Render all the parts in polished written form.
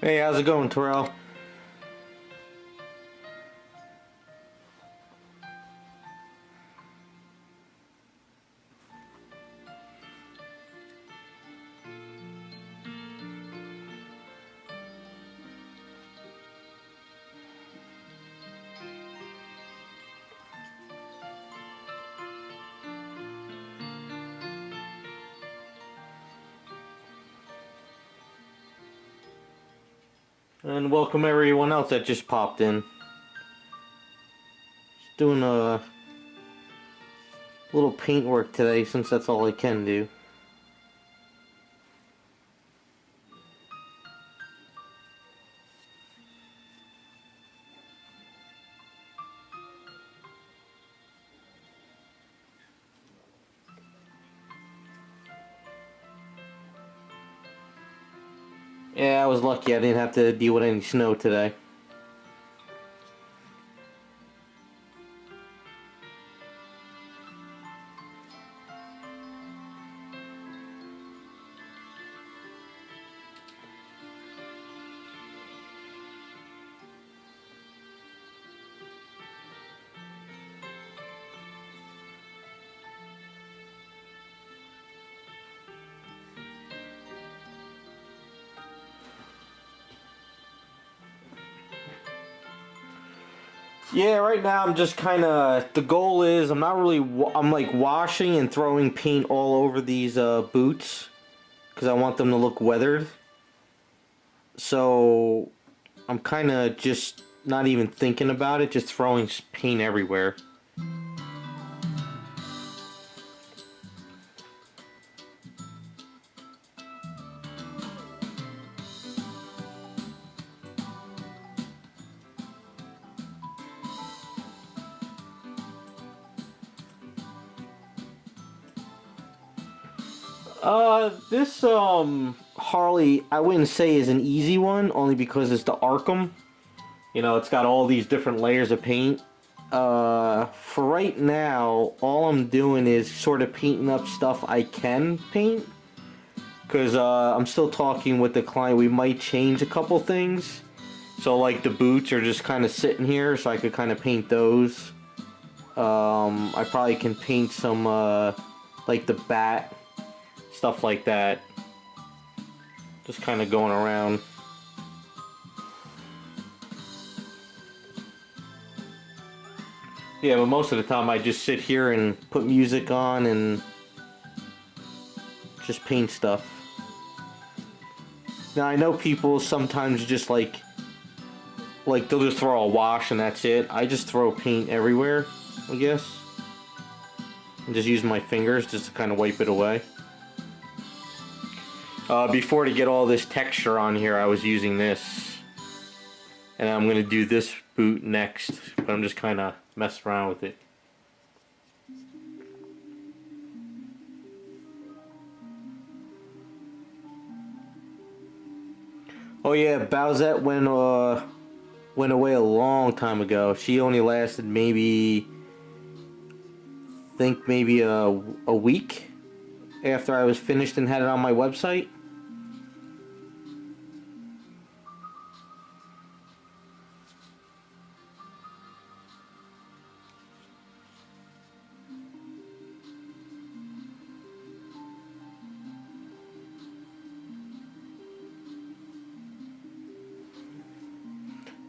Hey, how's it going, Terrell? And welcome everyone else that just popped in. Just doing a little paint work today since that's all I can do. Yeah, I was lucky I didn't have to deal with any snow today. Yeah, right now I'm just kind of, the goal is I'm not really, I'm like washing and throwing paint all over these boots because I want them to look weathered. So I'm kind of just not even thinking about it, just throwing paint everywhere. This Harley, I wouldn't say is an easy one, only because it's the Arkham. You know, it's got all these different layers of paint. For right now, all I'm doing is sort of painting up stuff I can paint. Because I'm still talking with the client, we might change a couple things. So like the boots are just kind of sitting here, so I could kind of paint those. I probably can paint some, like the bat. Stuff like that. Just kind of going around. Yeah, but most of the time I just sit here and put music on and just paint stuff. Now I know people sometimes just like they'll just throw a wash and that's it. I just throw paint everywhere, I guess. And just use my fingers just to kind of wipe it away. Before, to get all this texture on here, I was using this. And I'm going to do this boot next, but I'm just kind of messing around with it. Oh yeah, Bowsette went away a long time ago. She only lasted maybe, I think maybe a week after I was finished and had it on my website.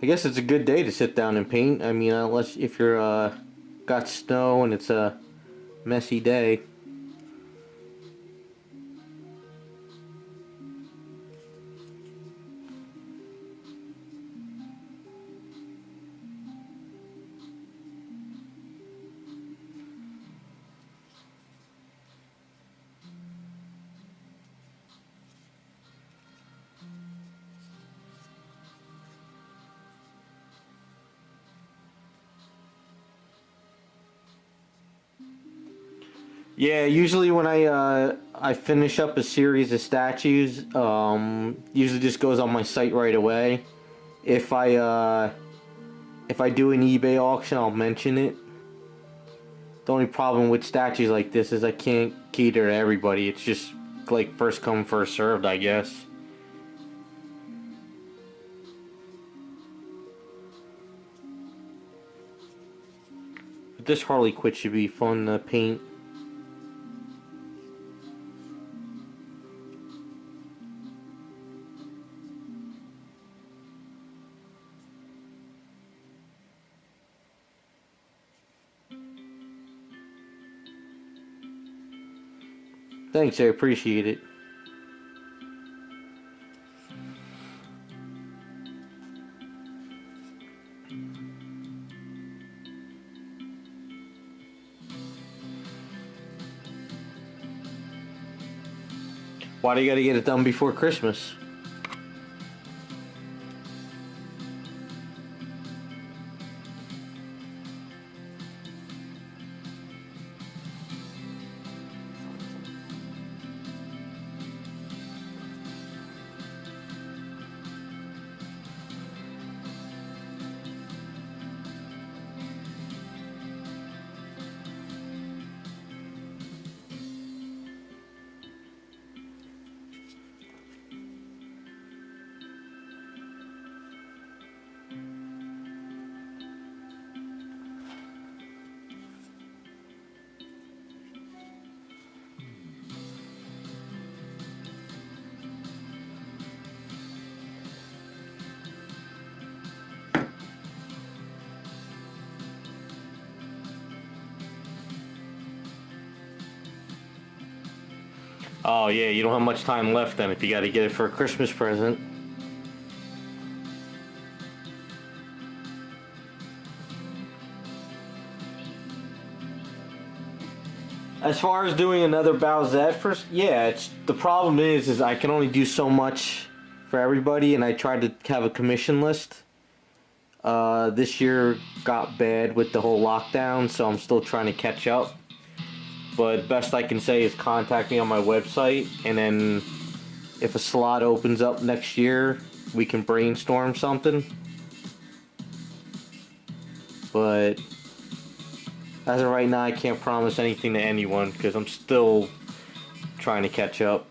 I guess it's a good day to sit down and paint. I mean, unless if you're got snow and it's a messy day. Yeah, usually when I finish up a series of statues, usually just goes on my site right away. If I do an eBay auction, I'll mention it. The only problem with statues like this is I can't cater to everybody. It's just like first come, first served, I guess. But this Harley Quinn should be fun to paint. Thanks, I appreciate it. Why do you gotta get it done before Christmas? Oh yeah, you don't have much time left then if you gotta get it for a Christmas present. As far as doing another Bowsette first, yeah, the problem is I can only do so much for everybody, and I tried to have a commission list. This year got bad with the whole lockdown, so I'm still trying to catch up. But best I can say is contact me on my website, and then if a slot opens up next year, we can brainstorm something. But as of right now, I can't promise anything to anyone because I'm still trying to catch up.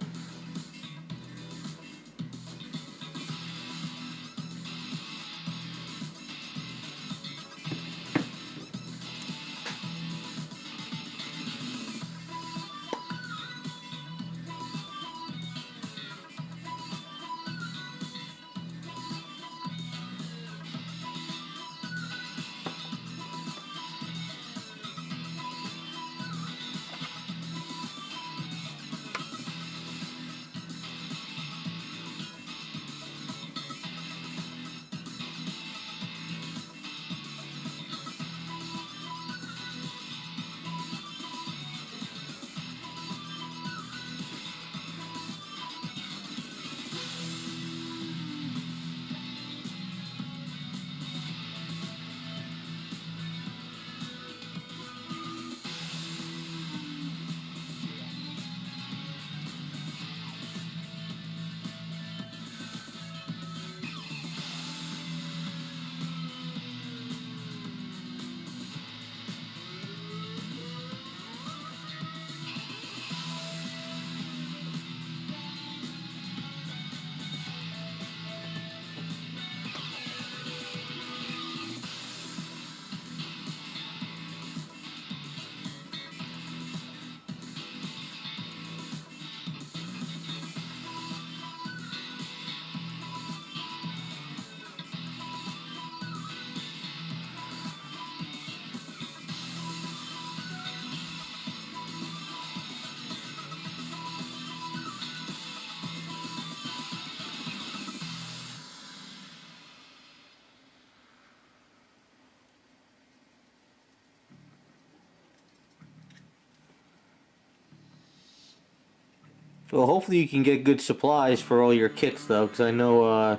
Well, hopefully you can get good supplies for all your kits, though, because I know a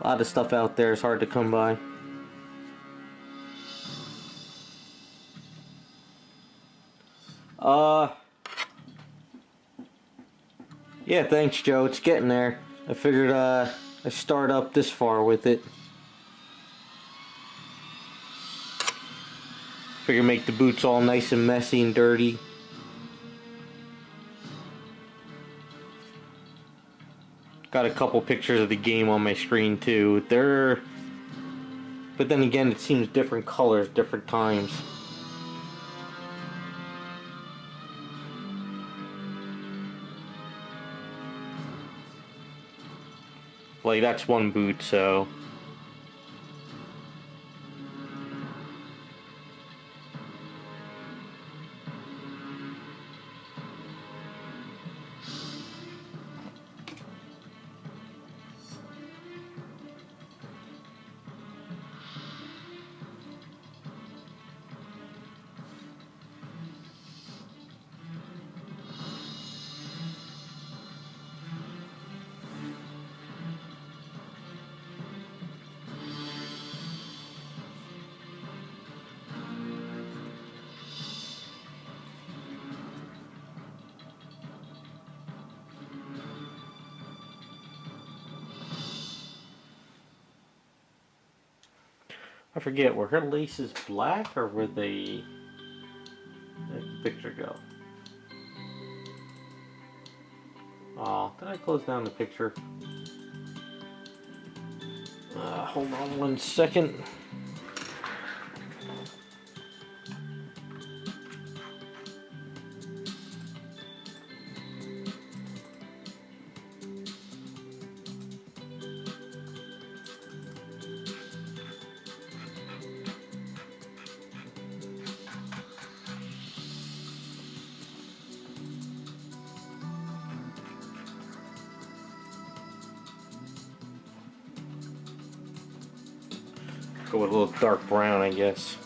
lot of stuff out there is hard to come by. Yeah, thanks, Joe. It's getting there. I figured I start up this far with it. Figure make the boots all nice and messy and dirty. Got a couple pictures of the game on my screen too. But then again, it seems different colors, different times. Like, that's one boot, so... I forget, were her laces black or were they... Where'd the picture go? Oh, did I close down the picture? Hold on 1 second. Go with a little dark brown, I guess.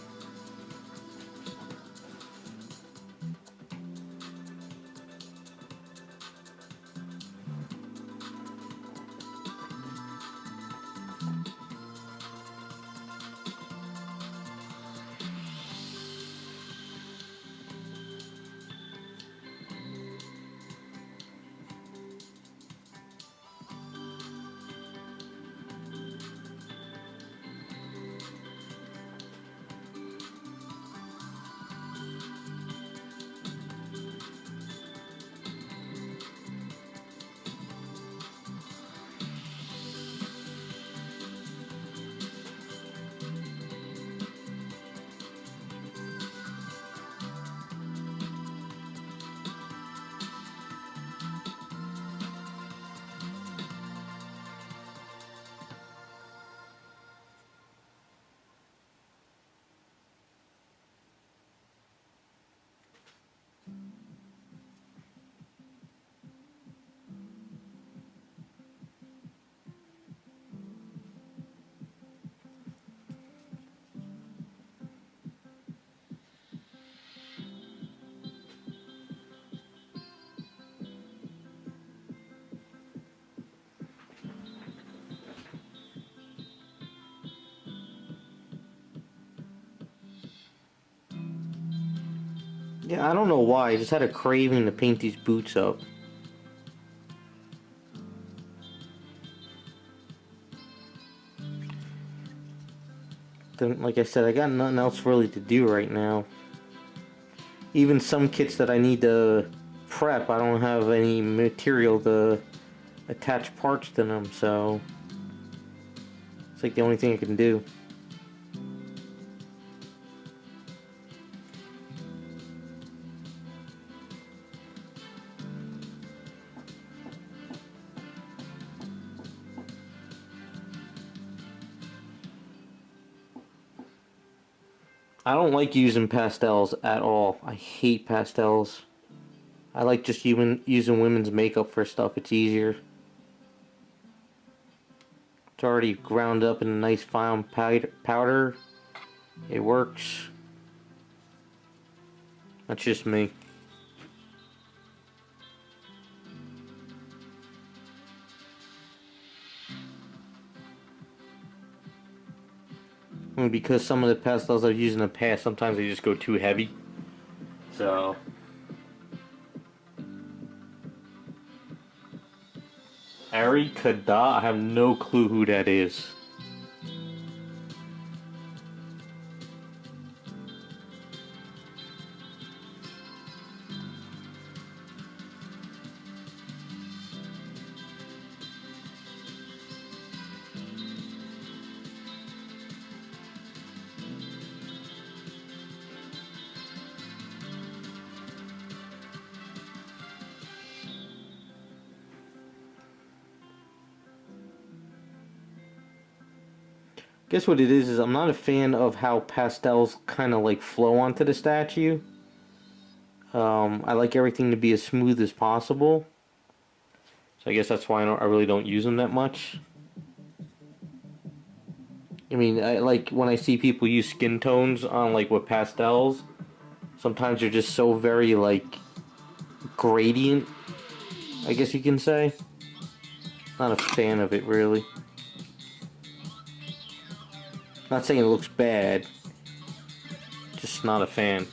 Yeah, I don't know why. I just had a craving to paint these boots up. Then, like I said, I got nothing else really to do right now. Even some kits that I need to prep, I don't have any material to attach parts to them, so it's like the only thing I can do. I don't like using pastels at all. I hate pastels. I like just using women's makeup for stuff. It's easier. It's already ground up in a nice fine powder. It works. That's just me. And because some of the pastels I've used in the past, sometimes they just go too heavy. So... Ari Kada, I have no clue who that is. Guess what it is I'm not a fan of how pastels kind of like flow onto the statue. I like everything to be as smooth as possible. So I guess that's why I really don't use them that much. I mean, I like when I see people use skin tones on like with pastels. Sometimes they're just so very like gradient, I guess you can say. Not a fan of it really. Not saying it looks bad. Just not a fan.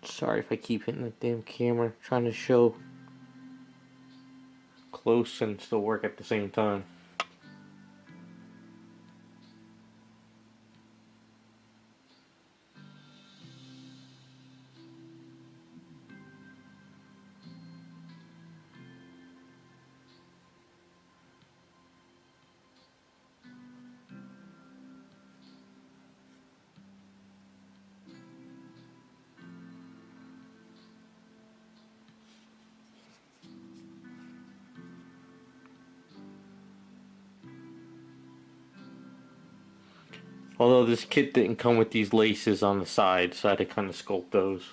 Sorry if I keep hitting the damn camera, trying to show close and still work at the same time. Although this kit didn't come with these laces on the side, so I had to kind of sculpt those.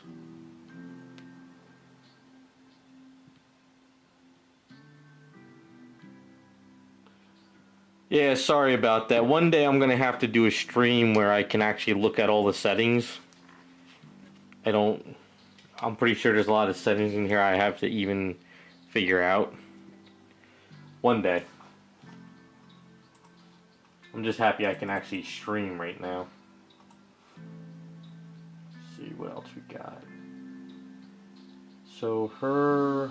Yeah, sorry about that. One day I'm gonna have to do a stream where I can actually look at all the settings. I'm pretty sure there's a lot of settings in here I have to even figure out. One day. I'm just happy I can actually stream right now. Let's see what else we got. So her...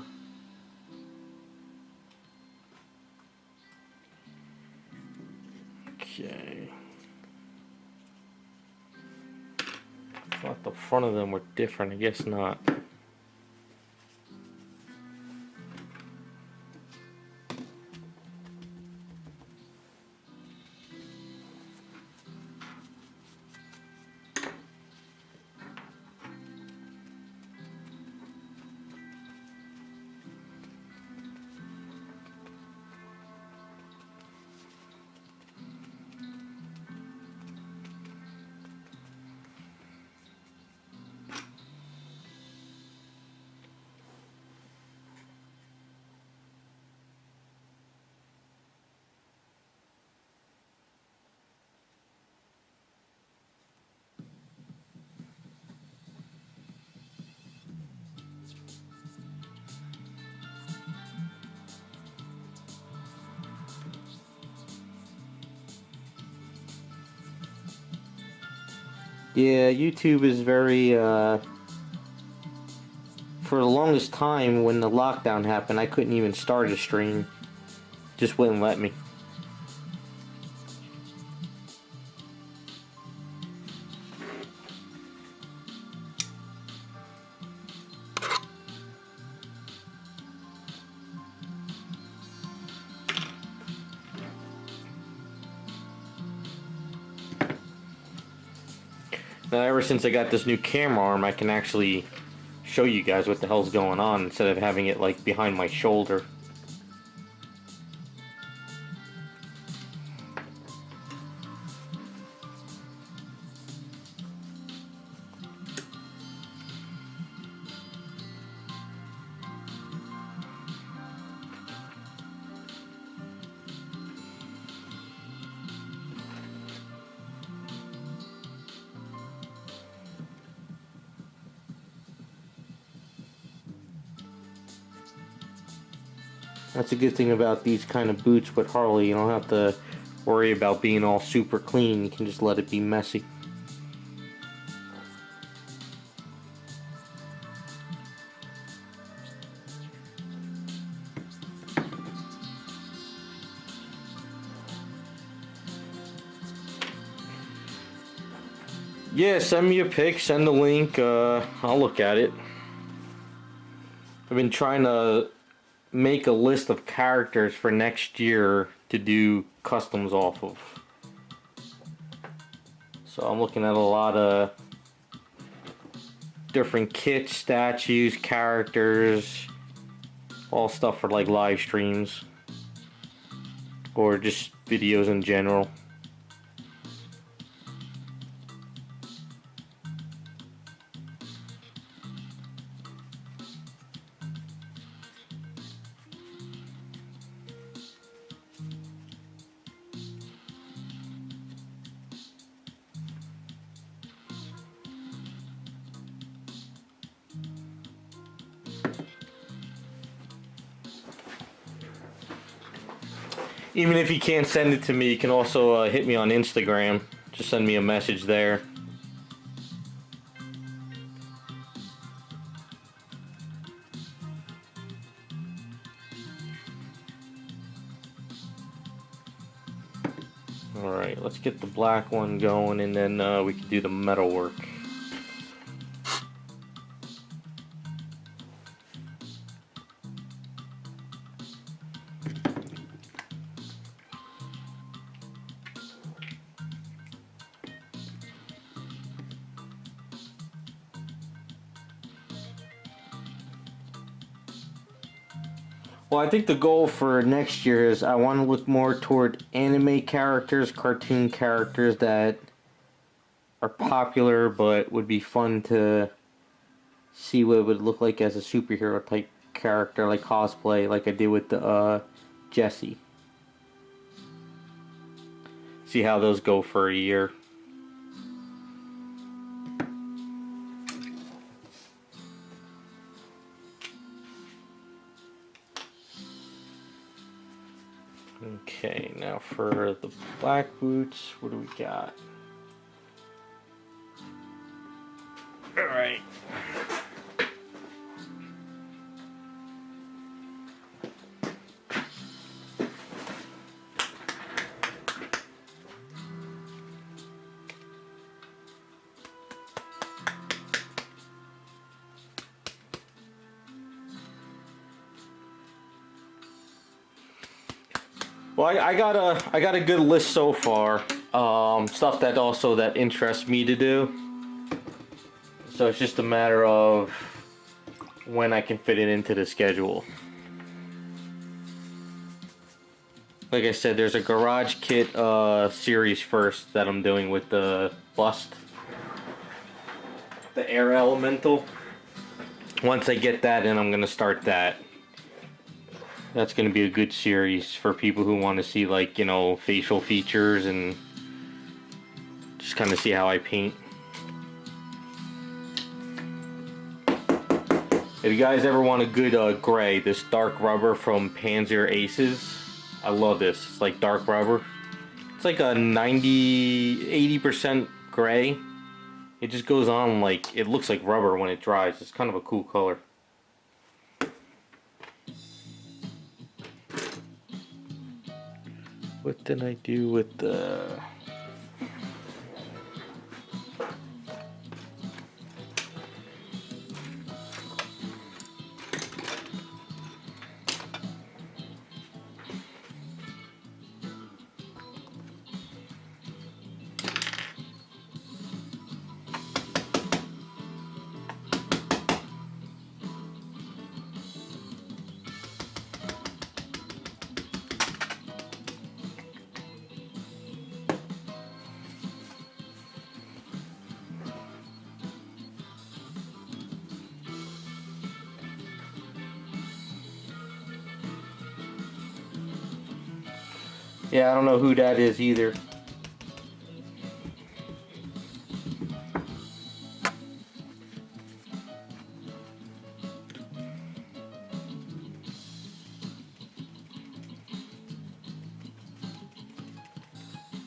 Okay. I thought the front of them were different. I guess not. Yeah, YouTube is very, for the longest time when the lockdown happened, I couldn't even start a stream. Just wouldn't let me. Now, ever since I got this new camera arm, I can actually show you guys what the hell's going on instead of having it like behind my shoulder. That's a good thing about these kind of boots with Harley. You don't have to worry about being all super clean. You can just let it be messy. Yeah, send me a pic, send the link, I'll look at it. I've been trying to make a list of characters for next year to do customs off of. So I'm looking at a lot of different kits, statues, characters, all stuff for like live streams or just videos in general. Even if you can't send it to me, you can also hit me on Instagram. Just send me a message there. Alright, let's get the black one going and then we can do the metalwork. Well, I think the goal for next year is I want to look more toward anime characters, cartoon characters that are popular but would be fun to see what it would look like as a superhero type character, like cosplay, like I did with the Jesse. See how those go for a year. Okay, now for the black boots, what do we got? Alright. Well, I got a good list so far. Stuff that interests me to do. So it's just a matter of when I can fit it into the schedule. Like I said, there's a garage kit series first that I'm doing with the bust, the air elemental. Once I get that in, I'm gonna start that. That's going to be a good series for people who want to see, like, you know, facial features and just kind of see how I paint. If you guys ever want a good gray, this dark rubber from Panzer Aces, I love this. It's like dark rubber. It's like a 80% gray. It just goes on like, it looks like rubber when it dries. It's kind of a cool color. What did I do with the... Yeah, I don't know who that is either.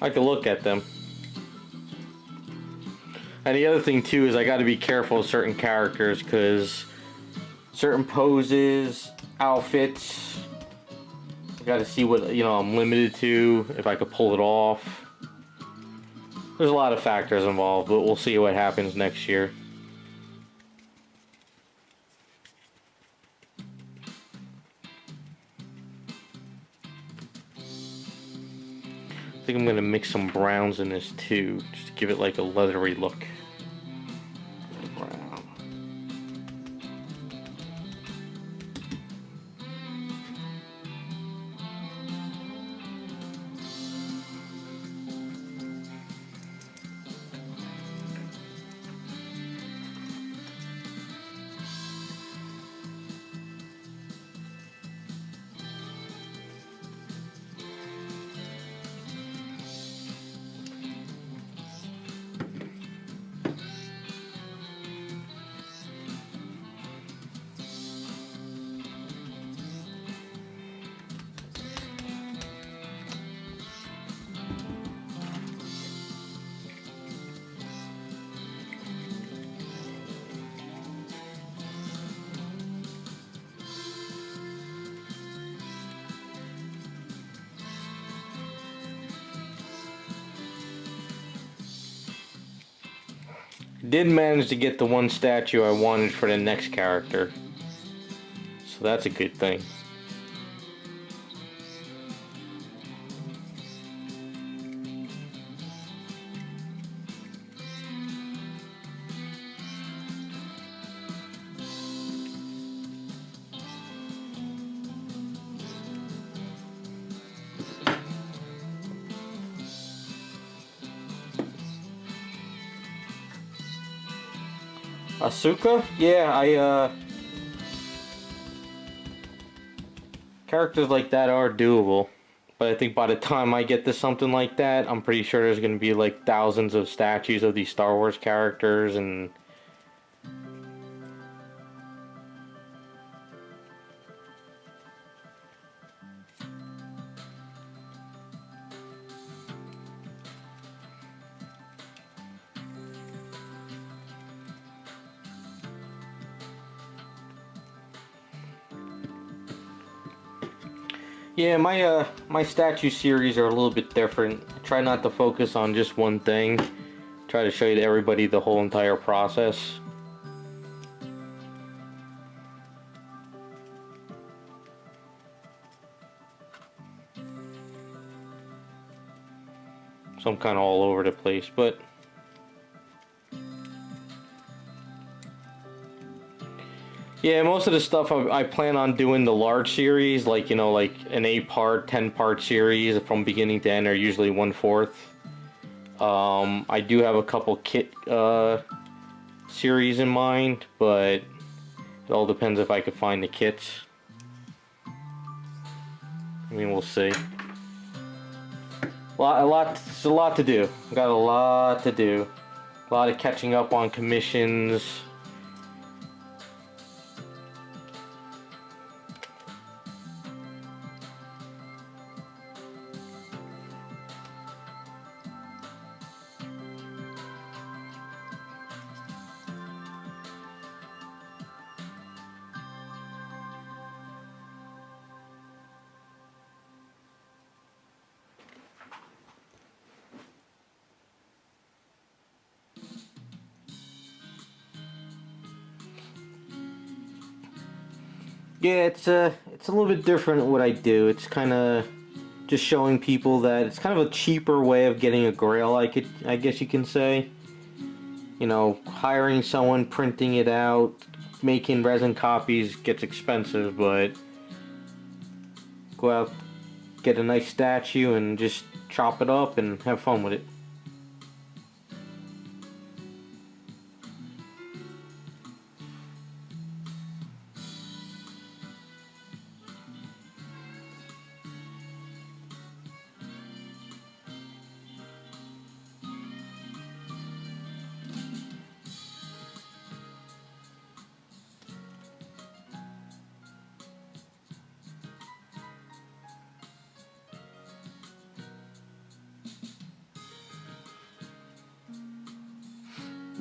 I can look at them. And the other thing too is I got to be careful of certain characters because certain poses, outfits, I got to see what, you know, I'm limited to, if I could pull it off. There's a lot of factors involved, but we'll see what happens next year. I think I'm going to mix some browns in this too, just to give it like a leathery look. Brown. Did manage to get the one statue I wanted for the next character, so that's a good thing. Asuka? Yeah, characters like that are doable. But I think by the time I get to something like that, I'm pretty sure there's gonna be like thousands of statues of these Star Wars characters and... Yeah, my statue series are a little bit different. I try not to focus on just one thing. Try to show you to everybody the whole entire process. So I'm kind of all over the place, but yeah, most of the stuff I plan on doing the large series, like, you know, like an 8-part, 10-part series from beginning to end are usually 1/4. I do have a couple kit series in mind, but it all depends if I could find the kits. I mean, we'll see. It's a lot to do. Got a lot to do. A lot of catching up on commissions. Yeah, it's a little bit different what I do. It's kind of just showing people that it's kind of a cheaper way of getting a grail, I guess you can say. You know, hiring someone, printing it out, making resin copies gets expensive, but go out, get a nice statue, and just chop it up and have fun with it.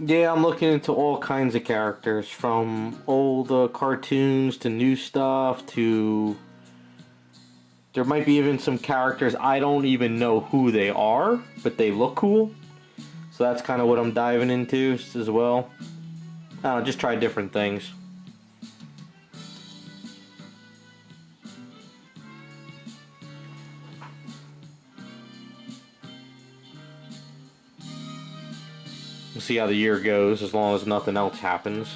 Yeah, I'm looking into all kinds of characters, from old cartoons to new stuff to... There might be even some characters I don't even know who they are, but they look cool. So that's kind of what I'm diving into as well. I don't know, just try different things. We'll see how the year goes, as long as nothing else happens.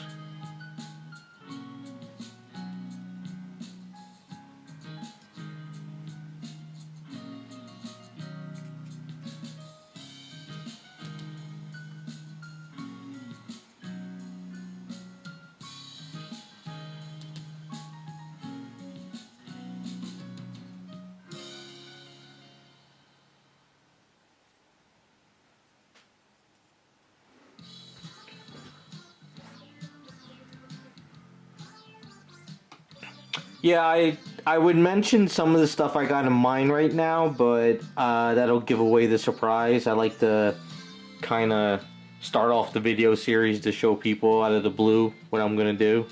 Yeah, I would mention some of the stuff I got in mind right now, but that'll give away the surprise. I like to kind of start off the video series to show people out of the blue what I'm gonna do.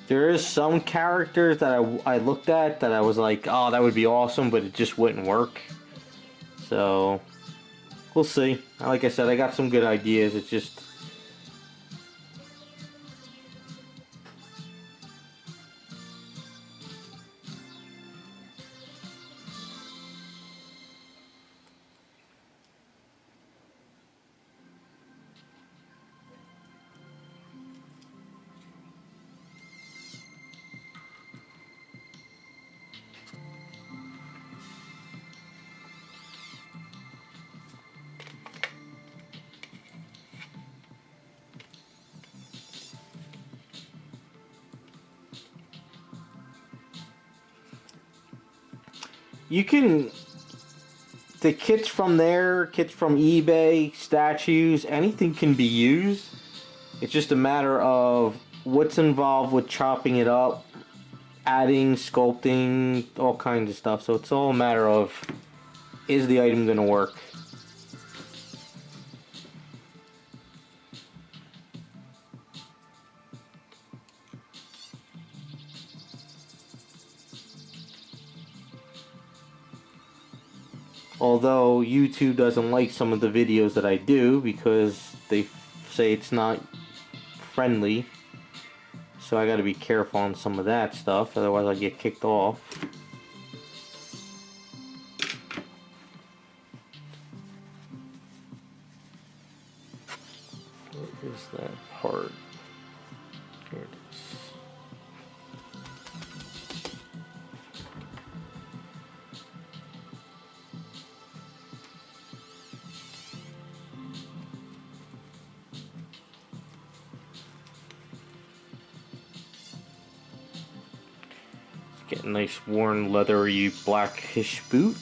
There is some characters that I looked at that I was like, oh, that would be awesome, but it just wouldn't work. So, we'll see. Like I said, I got some good ideas. It's just... You can... The kits from there, kits from eBay, statues, anything can be used. It's just a matter of what's involved with chopping it up, adding, sculpting, all kinds of stuff. So it's all a matter of, is the item going to work? Although YouTube doesn't like some of the videos that I do because they say it's not friendly. So I gotta be careful on some of that stuff, otherwise I'll get kicked off. Where is that part? Here it is. Get a nice worn leathery blackish boot.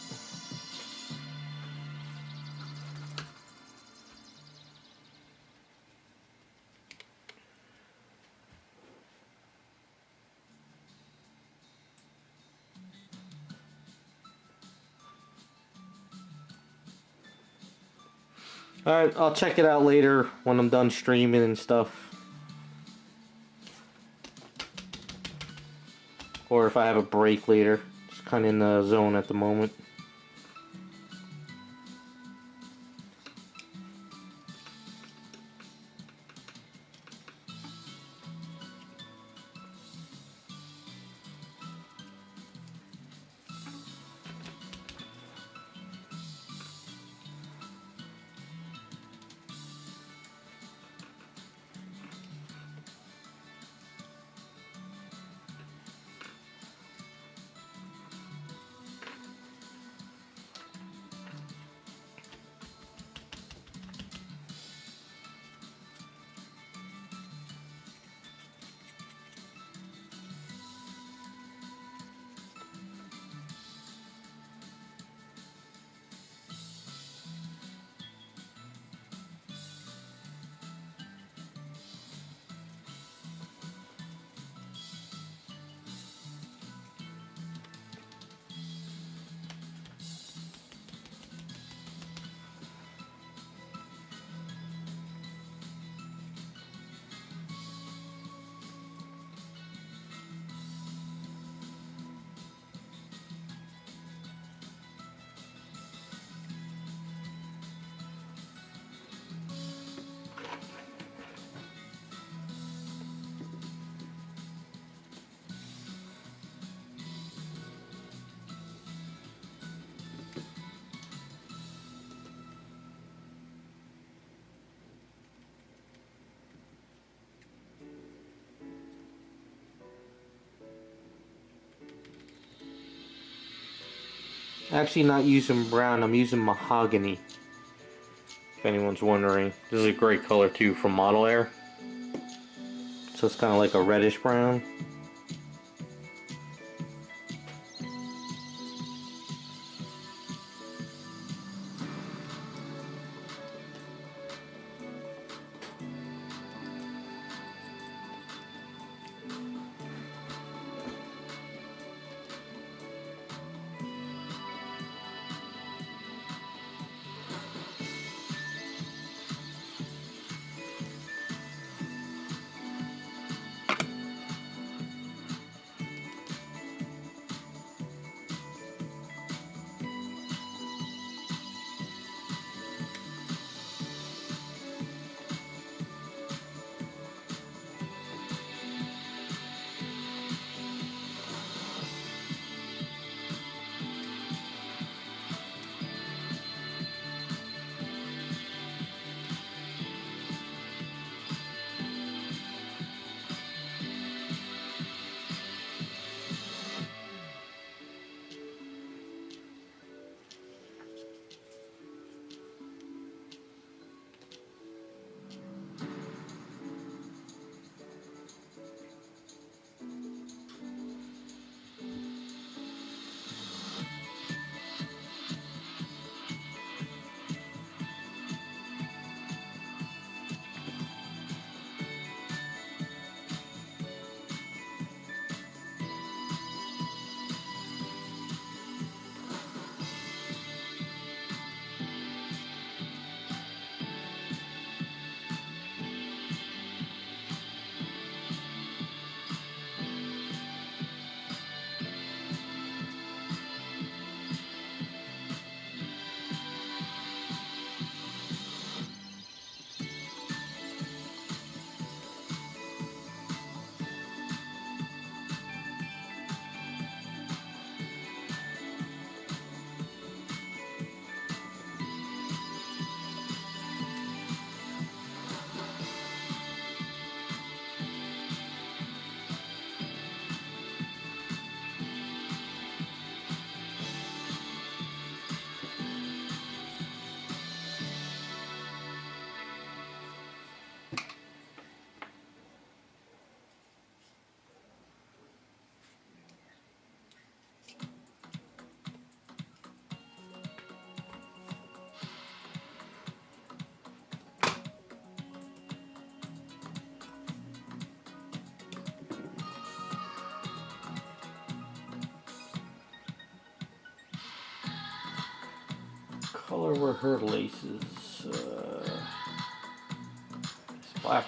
Alright, I'll check it out later when I'm done streaming and stuff. Or if I have a break later. Just kind of in the zone at the moment. Actually not using brown, I'm using mahogany. If anyone's wondering. This is a great color too from Model Air. So it's kind of like a reddish brown. Color were her laces. black.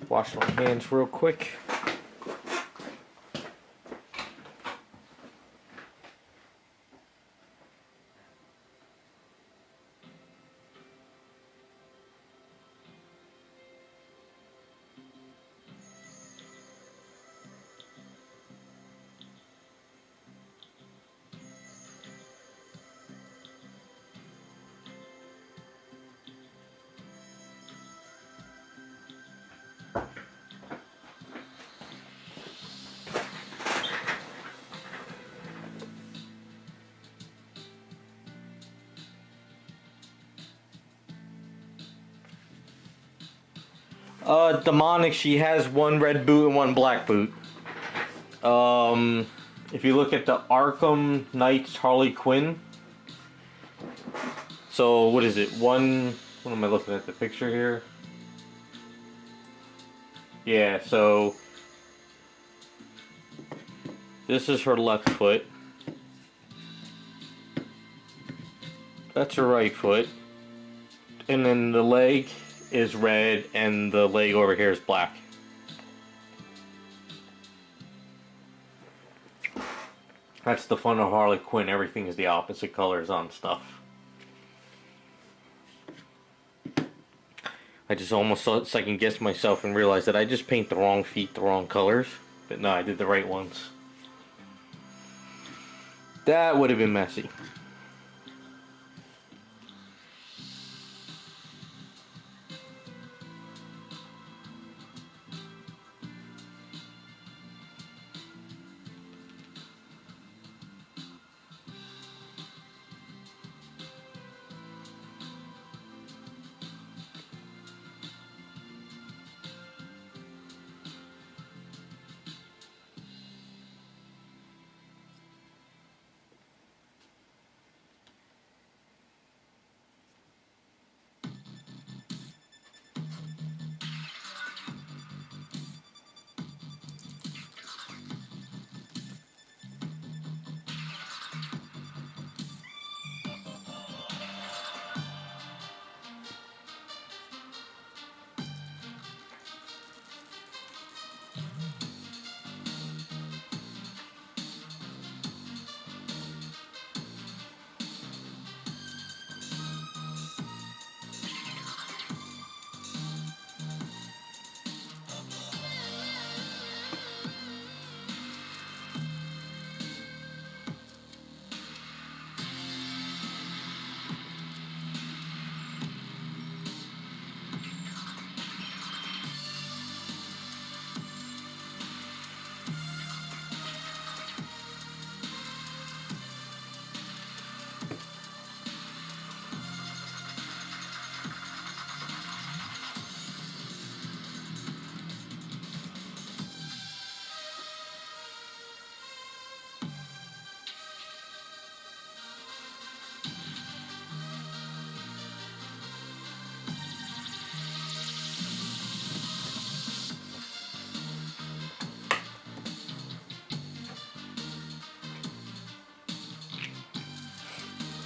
Wash my hands real quick. Demonic, she has one red boot and one black boot. If you look at the Arkham Knights Harley Quinn, so what is it? What am I looking at the picture here? Yeah, so this is her left foot. That's her right foot. And then the leg is red and the leg over here is black. That's the fun of Harley Quinn. Everything is the opposite colors on stuff. I just almost second guessed myself and realized that I just paint the wrong feet the wrong colors. But no, I did the right ones. That would have been messy.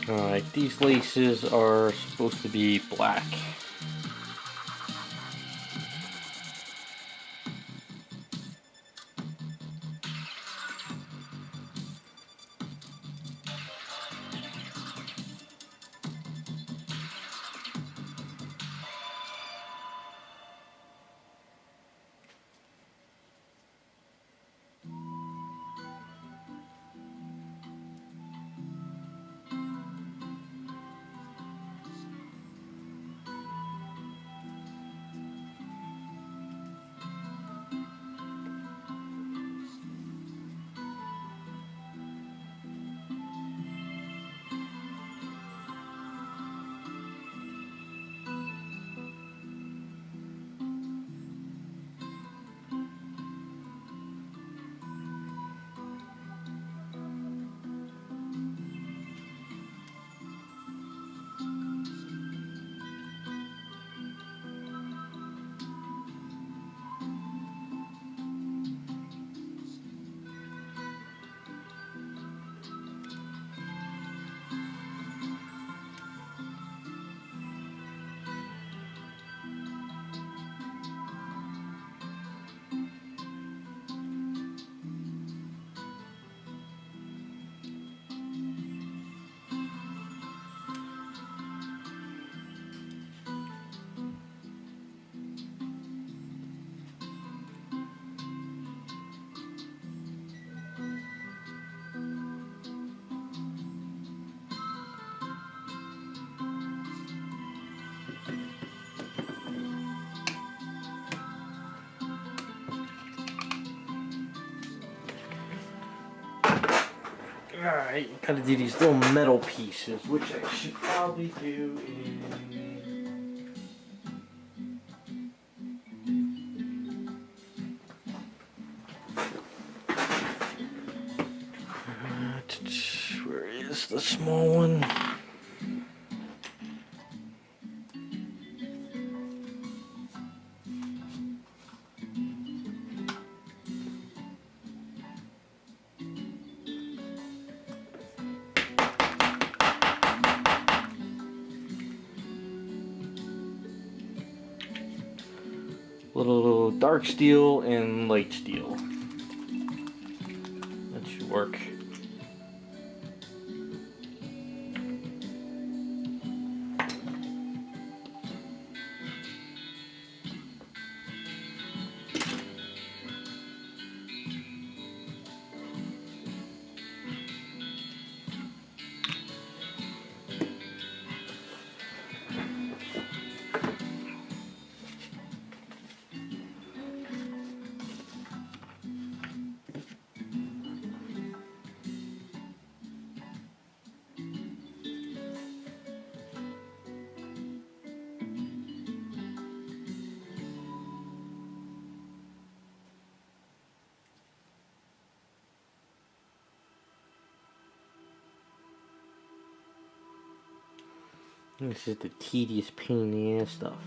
Alright, these laces are supposed to be black. Alright, gotta do these little metal pieces, which I should probably do in... Where is the small one? Little dark steel and light steel. That should work. This is the tedious pain in the ass stuff.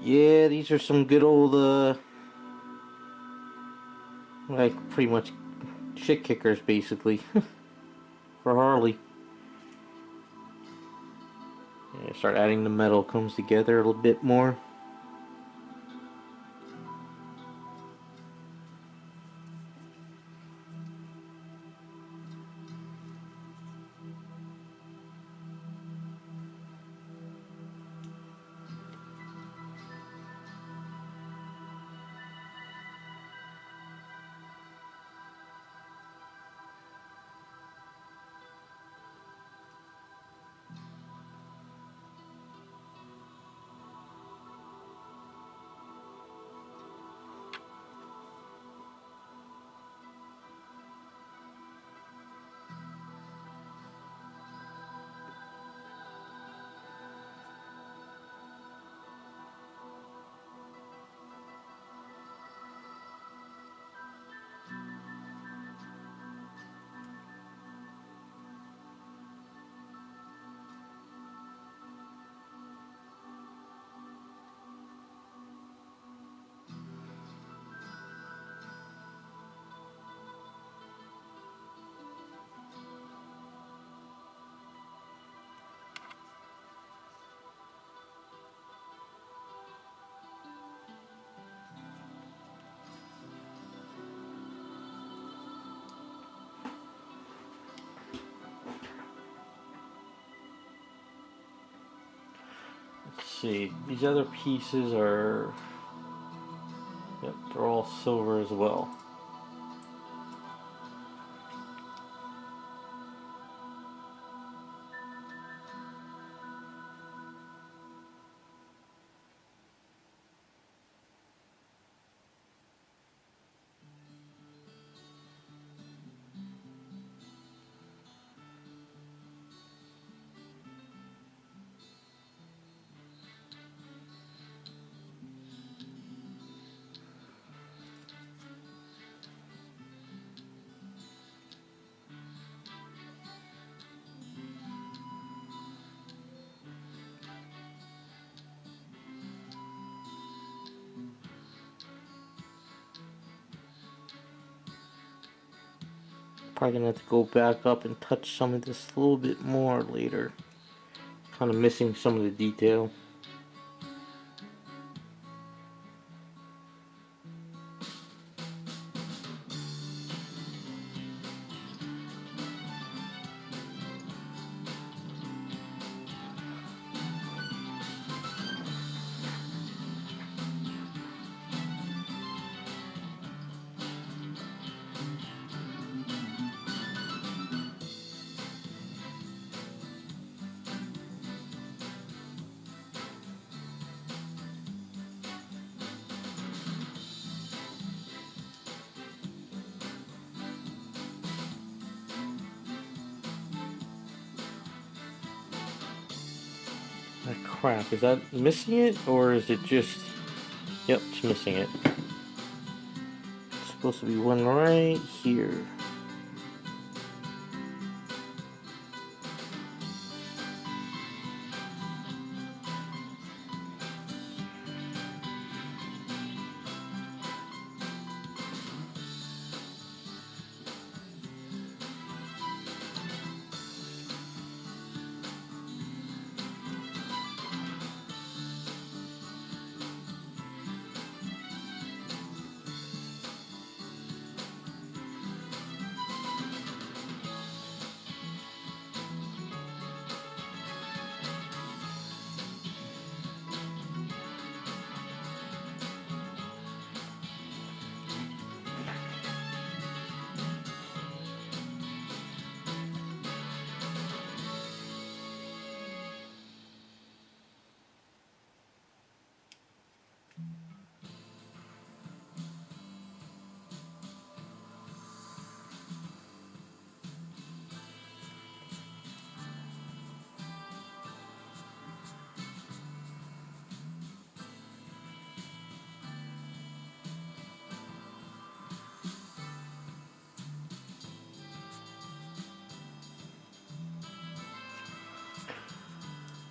Yeah, these are some good old, like, pretty much shit kickers, basically, for Harley. Yeah, start adding the metal, comes together a little bit more. Let's see, these other pieces are, yep, they're all silver as well. Probably gonna have to go back up and touch some of this a little bit more later. Kind of missing some of the detail. Ah, crap, is that missing it, or is it just... Yep, it's missing it. It's supposed to be one right here.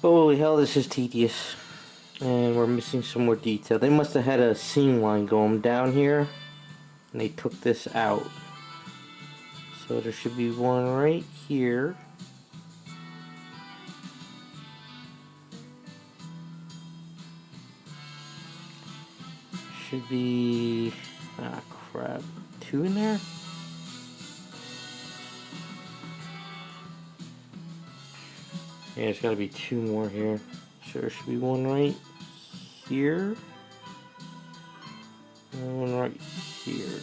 Holy hell, this is tedious. And we're missing some more detail. They must have had a seam line going down here, and they took this out. So there should be one right here. Should be... ah, crap. 2 in there? Yeah, there's gotta be 2 more here. So there should be one right here. And one right here.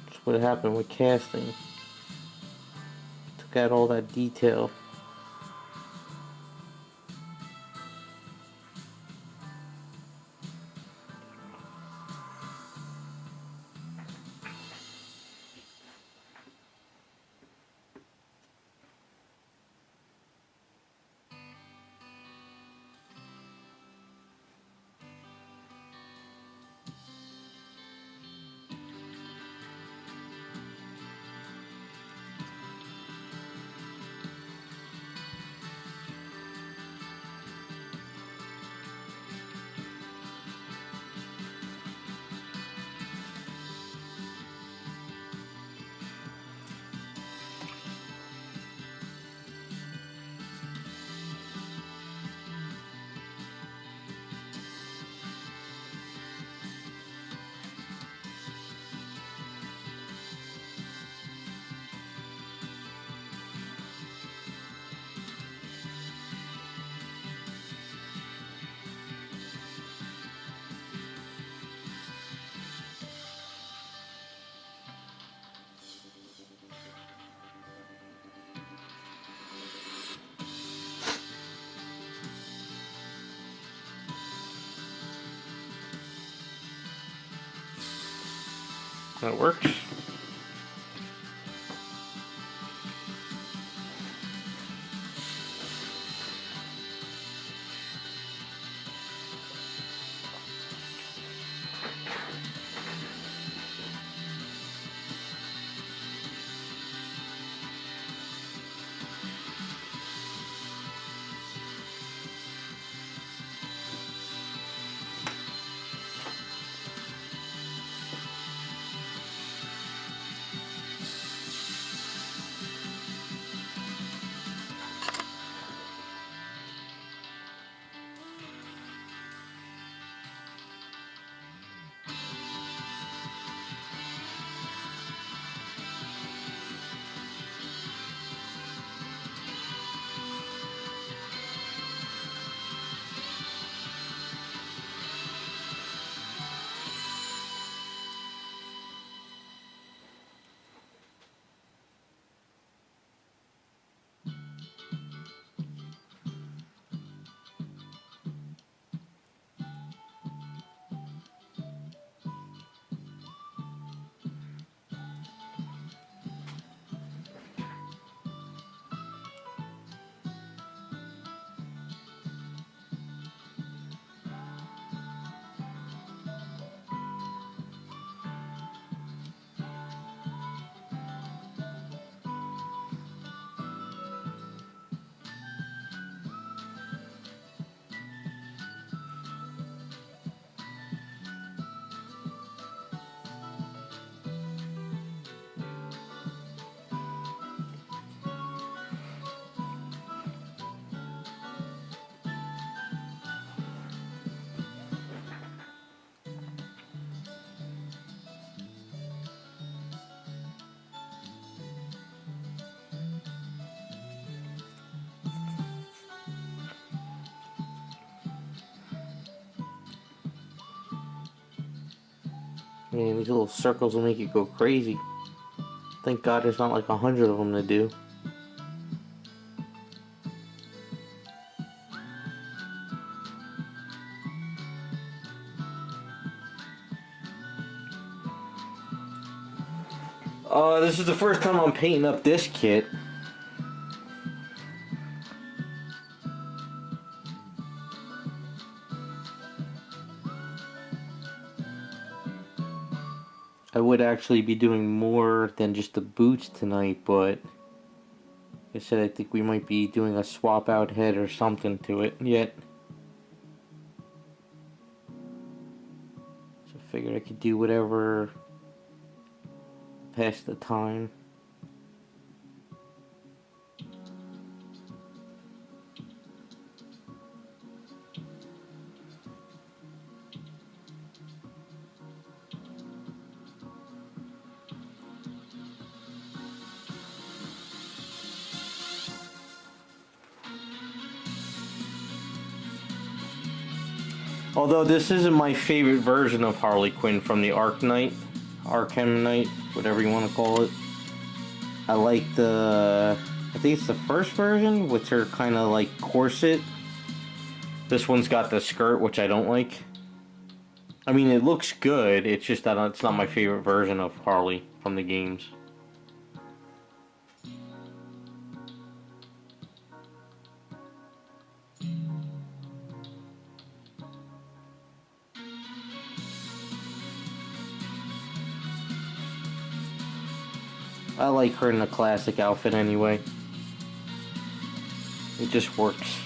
That's what happened with casting. Took out all that detail. That works. Man, these little circles will make you go crazy. Thank God there's not like 100 of them to do. This is the first time I'm painting up this kit. I would actually be doing more than just the boots tonight, but like I said, I think we might be doing a swap out head or something to it yet. So I figured I could do whatever past the time. Although this isn't my favorite version of Harley Quinn from the Arkham Knight, whatever you want to call it. I like I think it's the first version with her kind of like corset. This one's got the skirt, which I don't like. I mean, it looks good, it's just that it's not my favorite version of Harley from the games. I like her in the classic outfit anyway. It just works.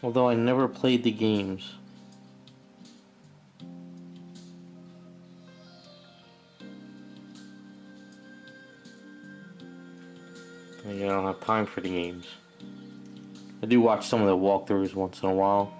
Although I never played the games. I don't have time for the games. I do watch some of the walkthroughs once in a while.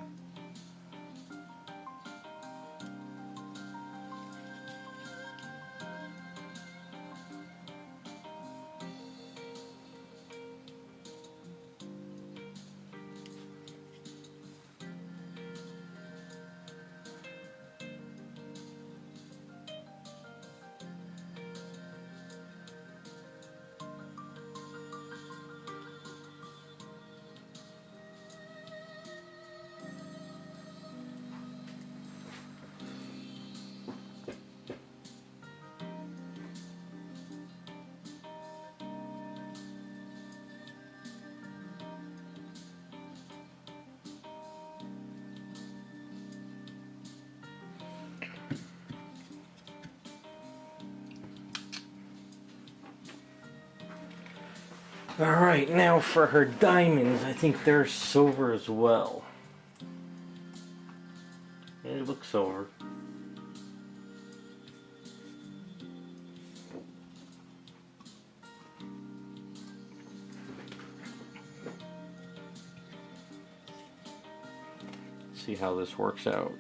Alright, now for her diamonds, I think they're silver as well. They look silver. Let's see how this works out.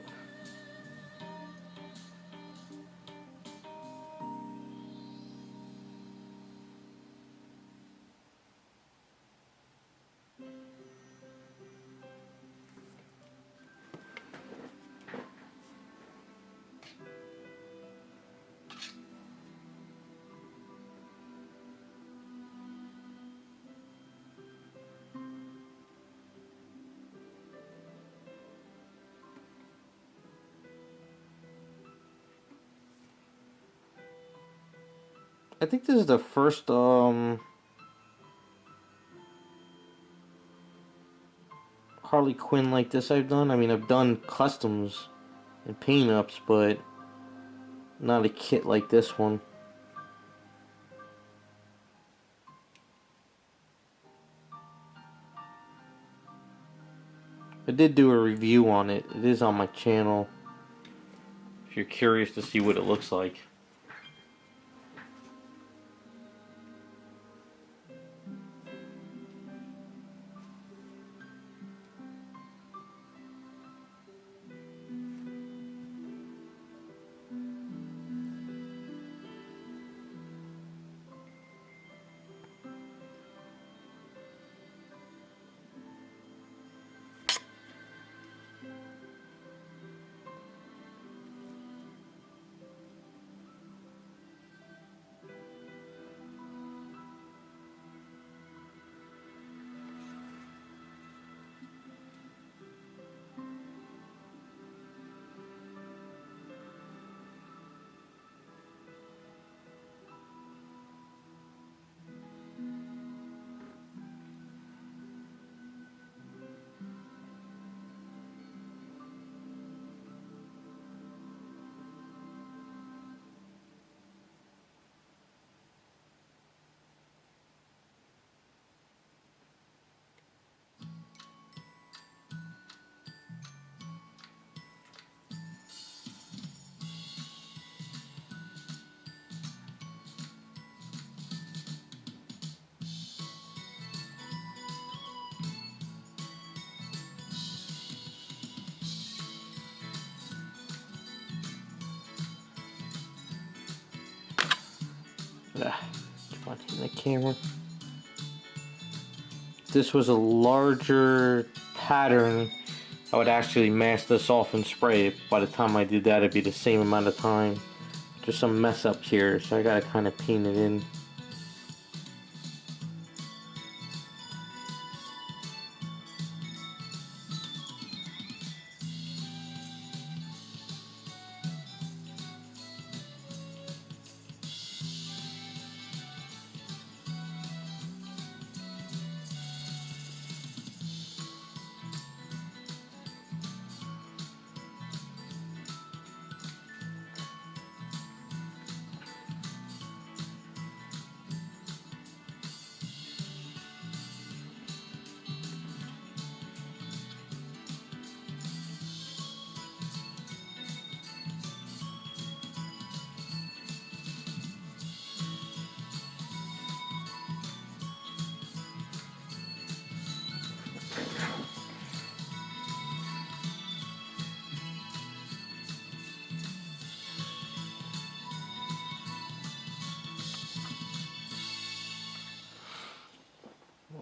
I think this is the first Harley Quinn like this I've done. I mean, I've done customs and paint ups, but not a kit like this one. I did do a review on it. It is on my channel if you're curious to see what it looks like. Keep on hitting the camera. If this was a larger pattern, I would actually mask this off and spray it. By the time I did that, it'd be the same amount of time. Just some mess ups here, so I gotta kind of paint it in.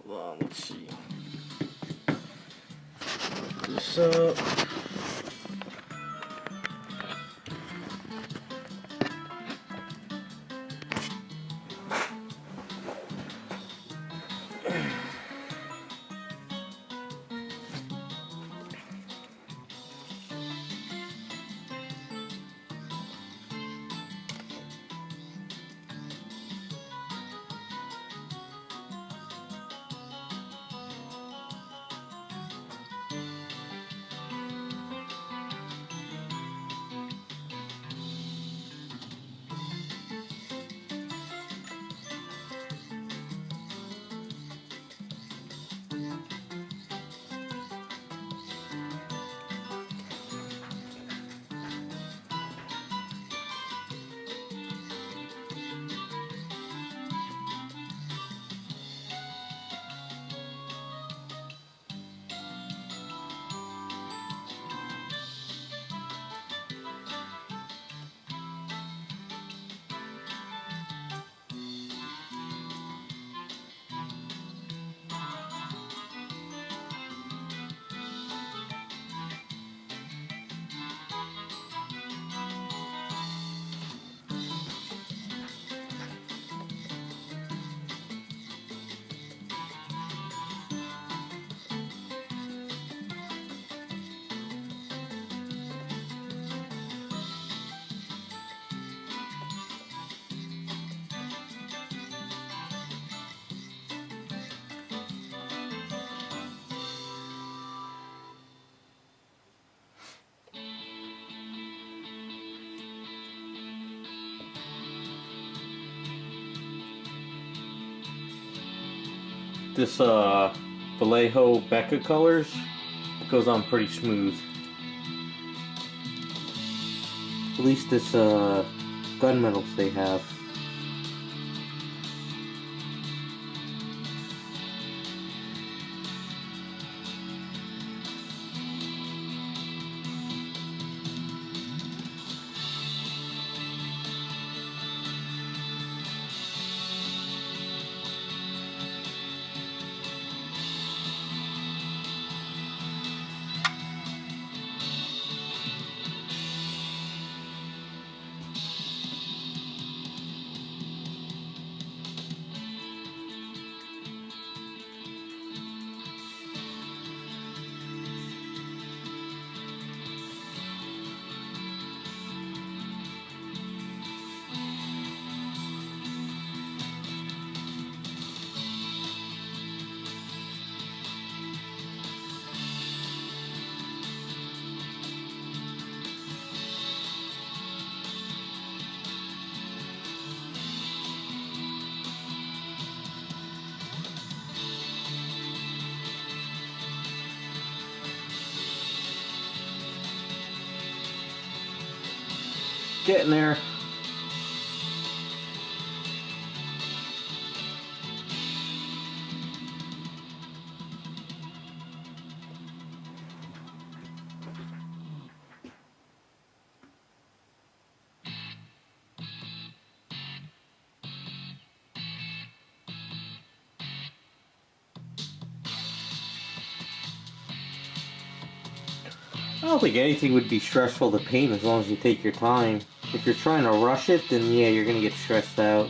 Hold on, let's see. This up. this Vallejo Becca colors. It goes on pretty smooth. At least this gunmetals they have. Getting there. I don't think anything would be stressful to paint as long as you take your time. If you're trying to rush it, then yeah, you're gonna get stressed out.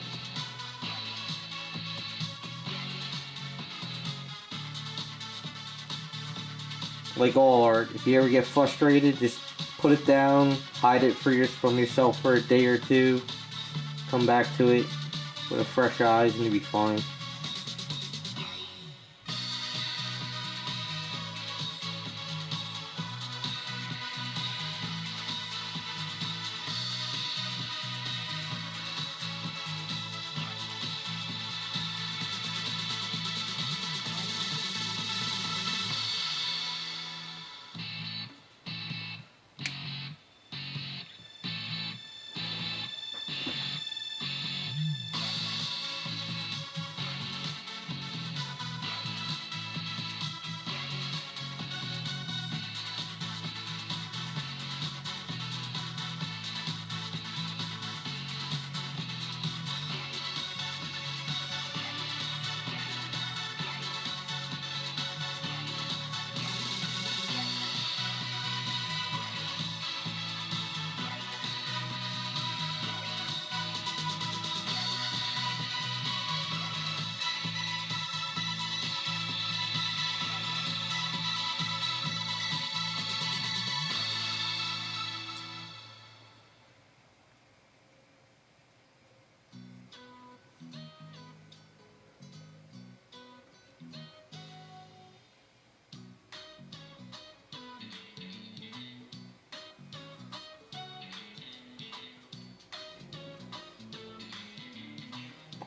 Like all art, if you ever get frustrated, just put it down, hide it from yourself for a day or two, come back to it with a fresh eyes, and you'll be fine.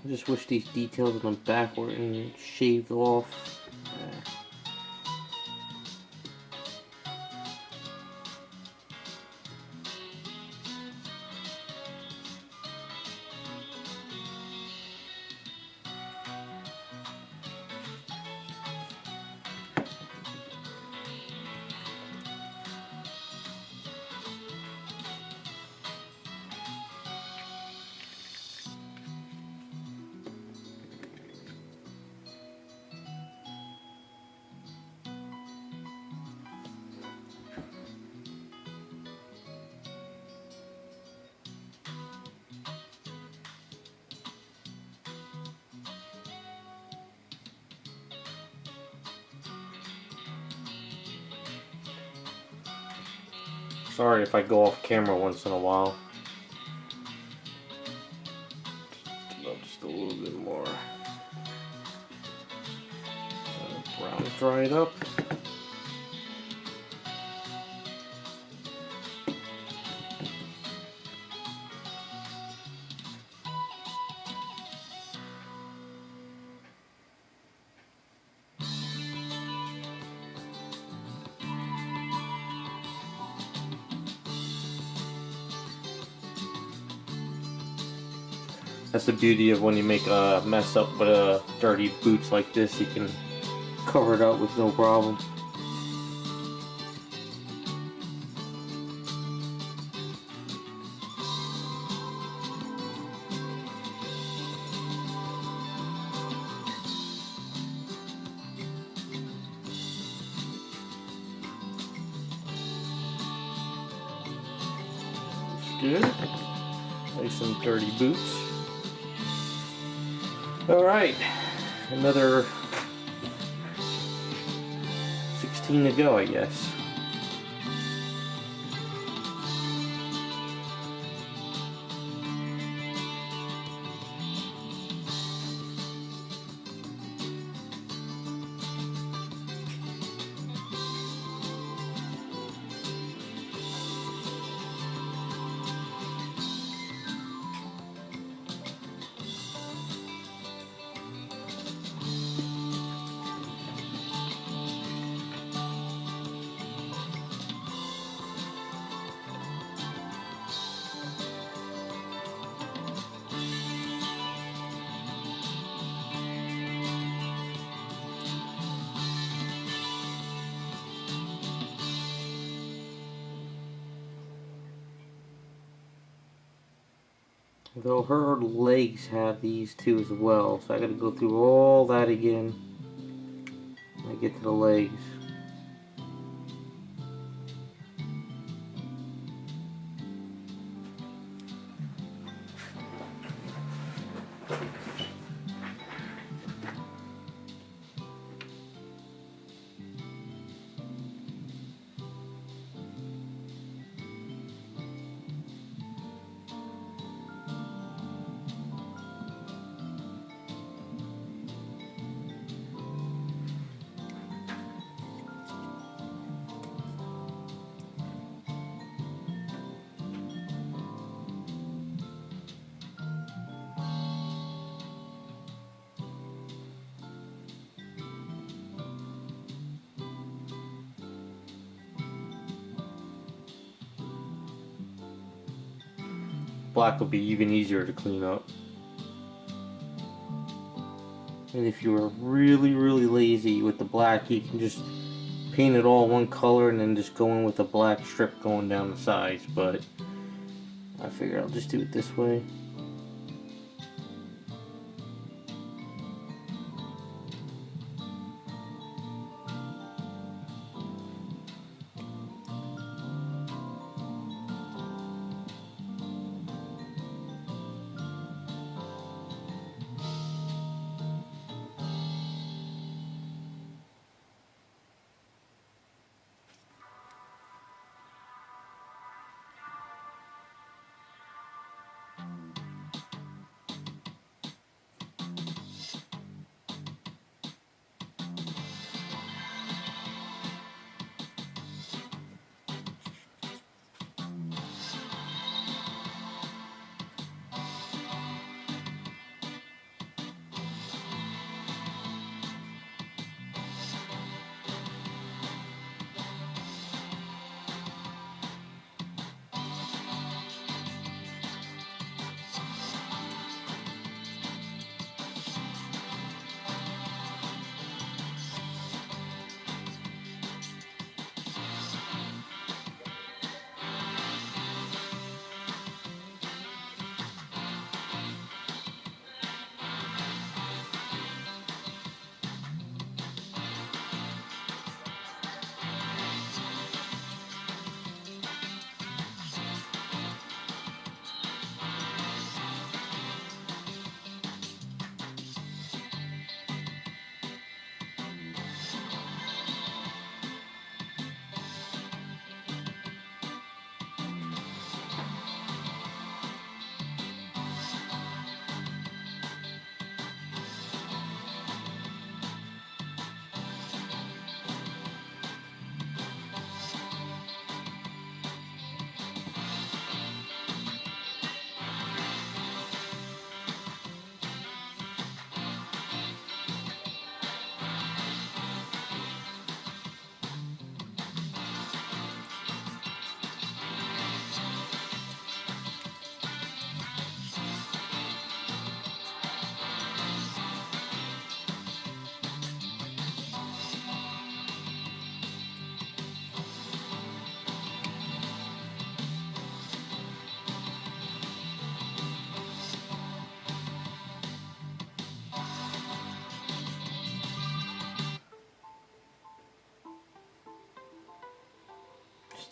I just wish these details on the back were shaved off. Sorry if I go off camera once in a while. Just a little bit more. Brown dry it up. That's the beauty of when you make a mess up with dirty boots like this, you can cover it up with no problem. Good. Nice and dirty boots. Alright, another 16 to go, I guess. Though her legs have these too as well, so I gotta go through all that again when I get to the legs. Black will be even easier to clean up. And if you are really lazy with the black, you can just paint it all one color and then just go in with a black strip going down the sides, but I figure I'll just do it this way.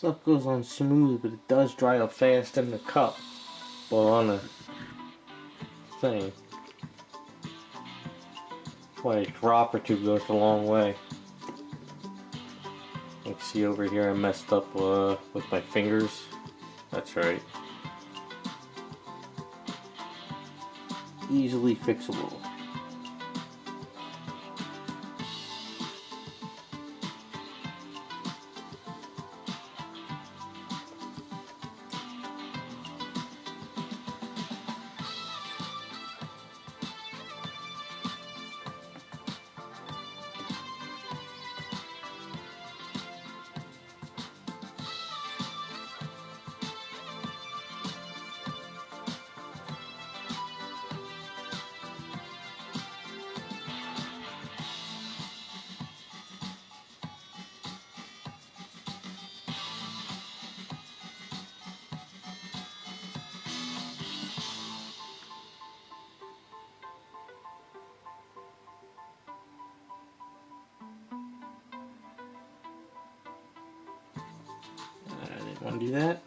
stuff goes on smooth, but it does dry up fast in the cup. Well, on the thing. That's why a drop or two goes a long way. You can see over here I messed up with my fingers. That's right. Easily fixable. Want to do that?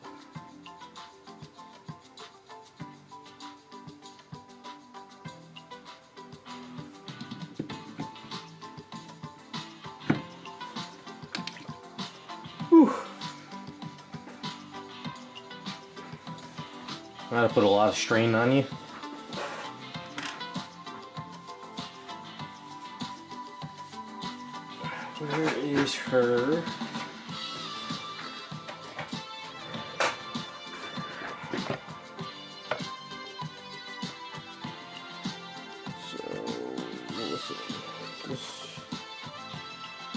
Whew. That'll put a lot of strain on you. Where is her?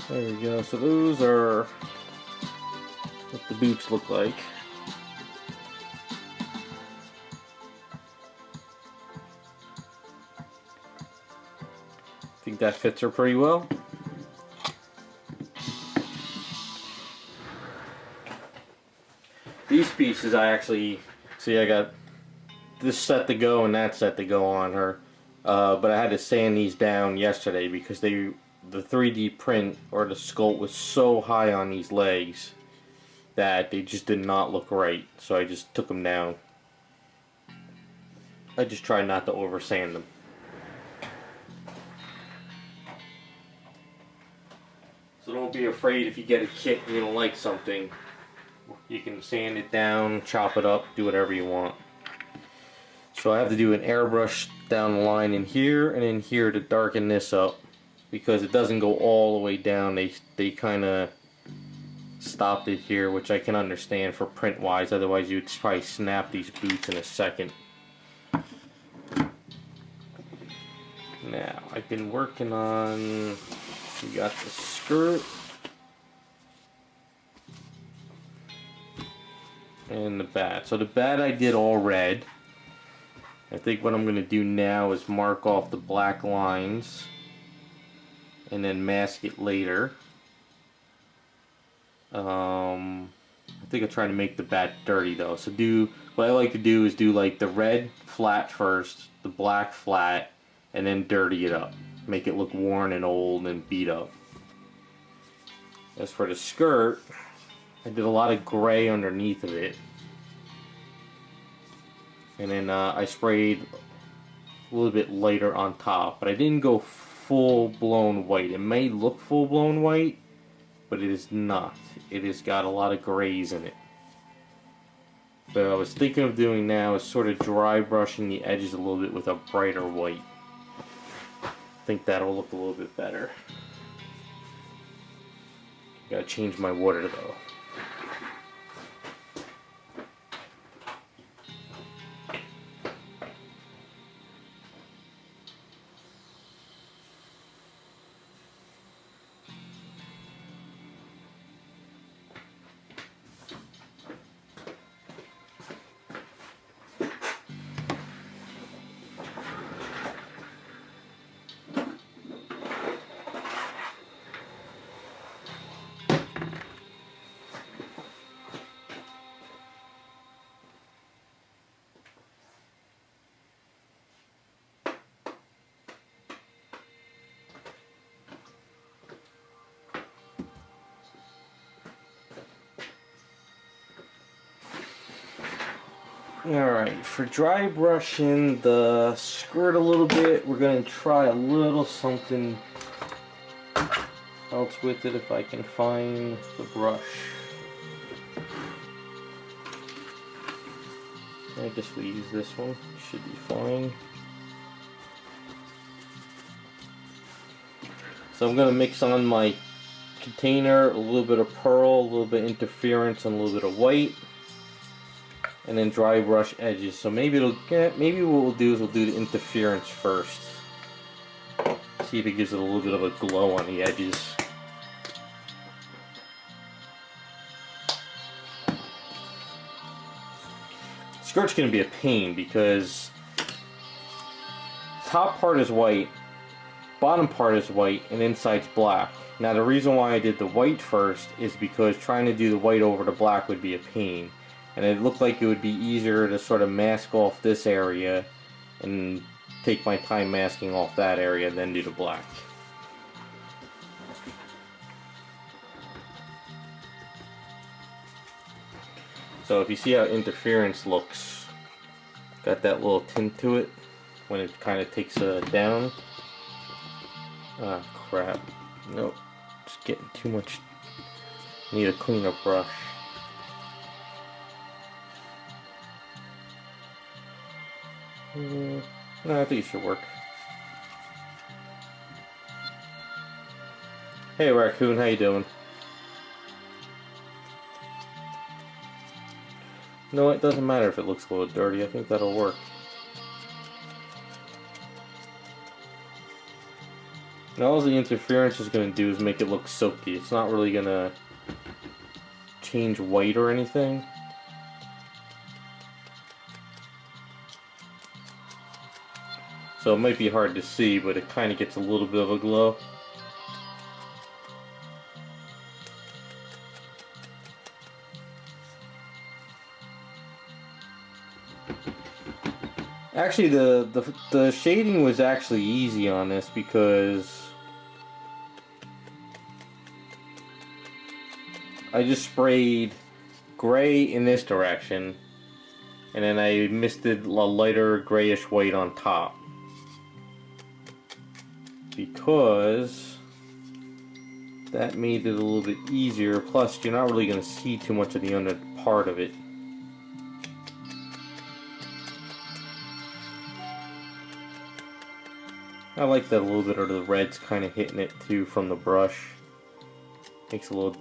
There we go. So those are what the boots look like. I think that fits her pretty well. These pieces I actually see. I got this set to go and that set to go on her, but I had to sand these down yesterday because the 3D print or the sculpt was so high on these legs that they just did not look right, so I just took them down. I just try not to over sand them. So don't be afraid if you get a kit and you don't like something. You can sand it down, chop it up, do whatever you want. So I have to do an airbrush down the line in here and in here to darken this up, because it doesn't go all the way down. They kind of stopped it here, which I can understand for print wise, otherwise you'd probably snap these boots in a second. Now I've been working on, we got the skirt and the bat. So the bat I did all red. I think what I'm going to do now is mark off the black lines and then mask it later. I think I'm trying to make the bat dirty though. So what I like to do is do like the red flat first, the black flat, and then dirty it up. Make it look worn and old and beat up. As for the skirt, I did a lot of gray underneath of it. And then I sprayed a little bit lighter on top, but I didn't go full-blown white. It may look full-blown white, but it is not. It has got a lot of grays in it. But what I was thinking of doing now is sort of dry brushing the edges a little bit with a brighter white. I think that'll look a little bit better. Gotta change my water though. Alright, for dry brushing the skirt a little bit, we're going to try a little something else with it if I can find the brush. I guess we use this one, should be fine. So I'm going to mix on my container a little bit of pearl, a little bit of interference, and a little bit of white. And then dry brush edges. So maybe maybe what we'll do is we'll do the interference first. See if it gives it a little bit of a glow on the edges. Skirt's gonna be a pain because top part is white, bottom part is white, and inside's black. Now the reason why I did the white first is because trying to do the white over the black would be a pain. And it looked like it would be easier to sort of mask off this area and take my time masking off that area and then do the black. So if you see how interference looks, got that little tint to it when it kind of takes down. Ah, crap. Nope, just getting too much. Need a cleaner brush. No, I think it should work. Hey Raccoon, how you doing? No, it doesn't matter if it looks a little dirty. I think that'll work. Now all the interference is going to do is make it look silky. It's not really going to change white or anything. So it might be hard to see, but it kind of gets a little bit of a glow. Actually, the shading was actually easy on this because I just sprayed gray in this direction, and then I misted a lighter grayish white on top. Because that made it a little bit easier, plus you're not really going to see too much of the under part of it. I like that a little bit of the red's kind of hitting it too from the brush. Makes it a little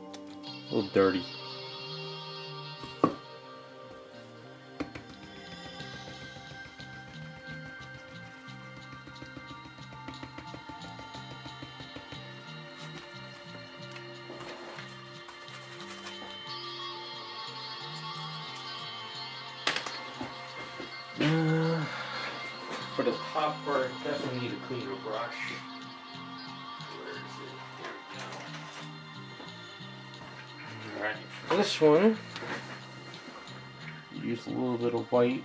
dirty. For the top part, definitely need a cleaner brush. Where is it? There we go. Alright, for this one, use a little bit of white.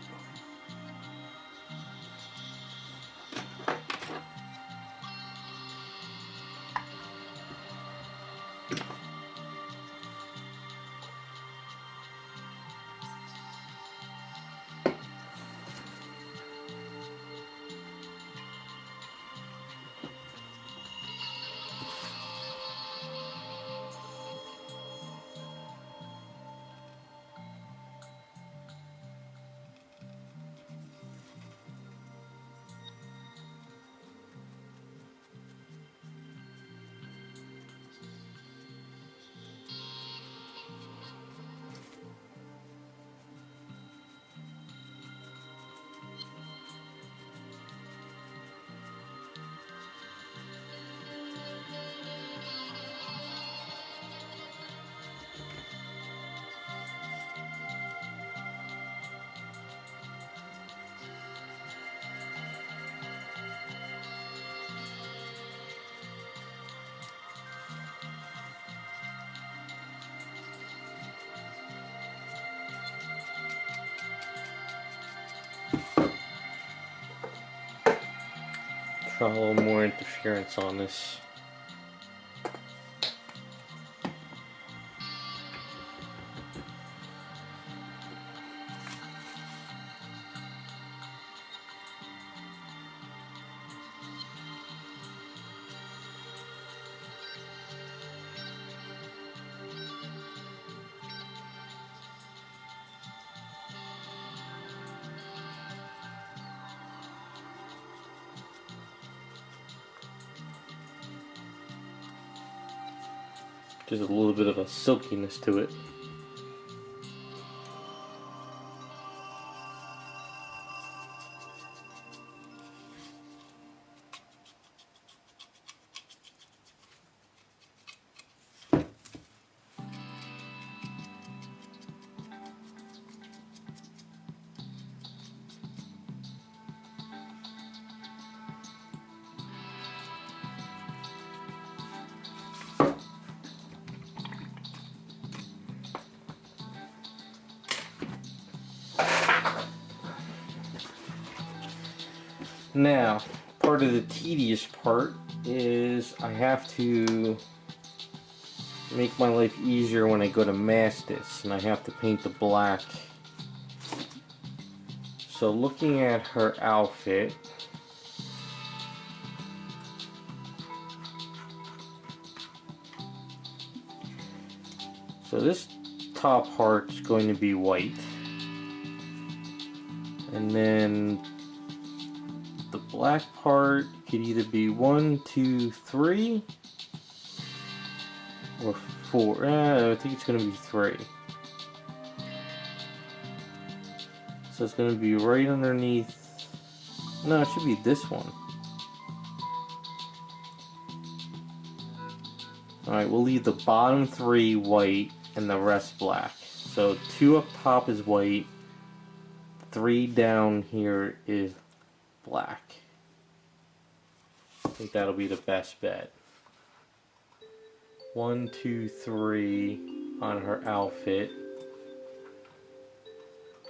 Try a little more interference on this. Just a little bit of a silkiness to it. Now, part of the tedious part is I have to make my life easier when I go to mask this, and I have to paint the black. So looking at her outfit, so this top part's going to be white, and then the black part could either be 1, 2, 3, or 4. I think it's going to be 3. So it's going to be right underneath. No, it should be this one. Alright, we'll leave the bottom 3 white and the rest black. So 2 up top is white, 3 down here is black. I think that'll be the best bet. 1, 2, 3 on her outfit.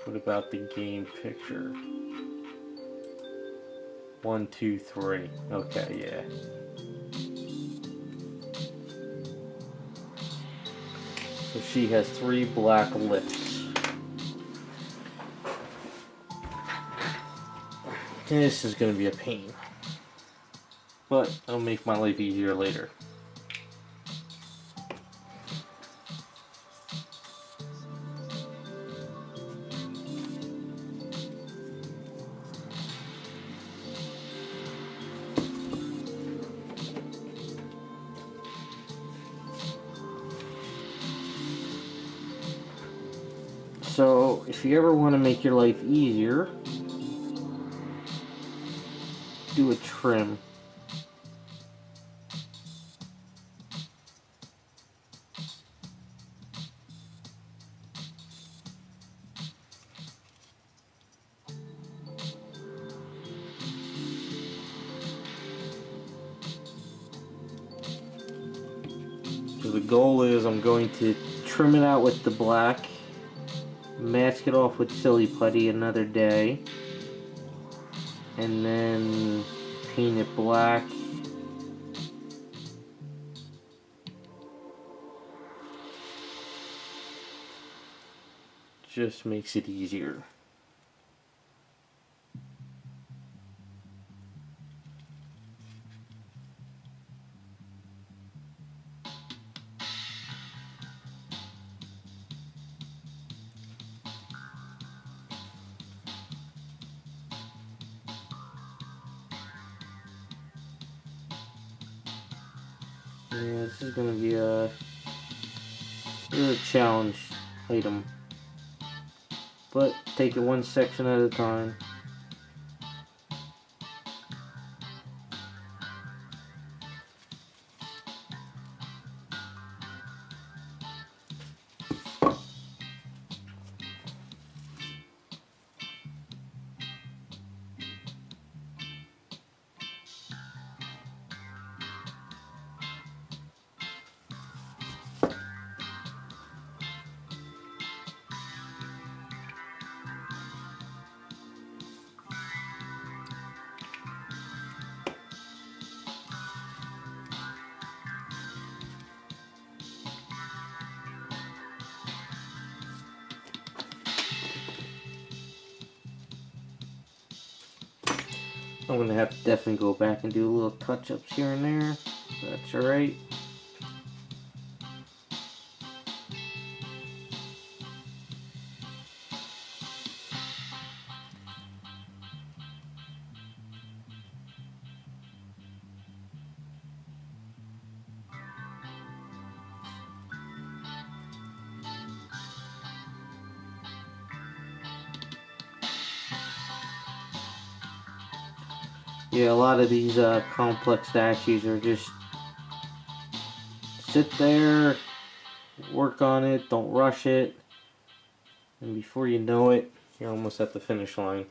What about the game picture? 1, 2, 3. Okay, yeah. So she has 3 black lips. This is going to be a pain. But it'll make my life easier later. So, if you ever want to make your life easier, do a trim. So the goal is I'm going to trim it out with the black, mask it off with silly putty another day, and then paint it black. Just makes it easier. Yeah, this is going to be a challenge item, but take it one section at a time. I'm going to have to definitely go back and do little touch-ups here and there. That's alright. Yeah, a lot of these complex statues are just sit there, work on it, don't rush it, and before you know it, you're almost at the finish line.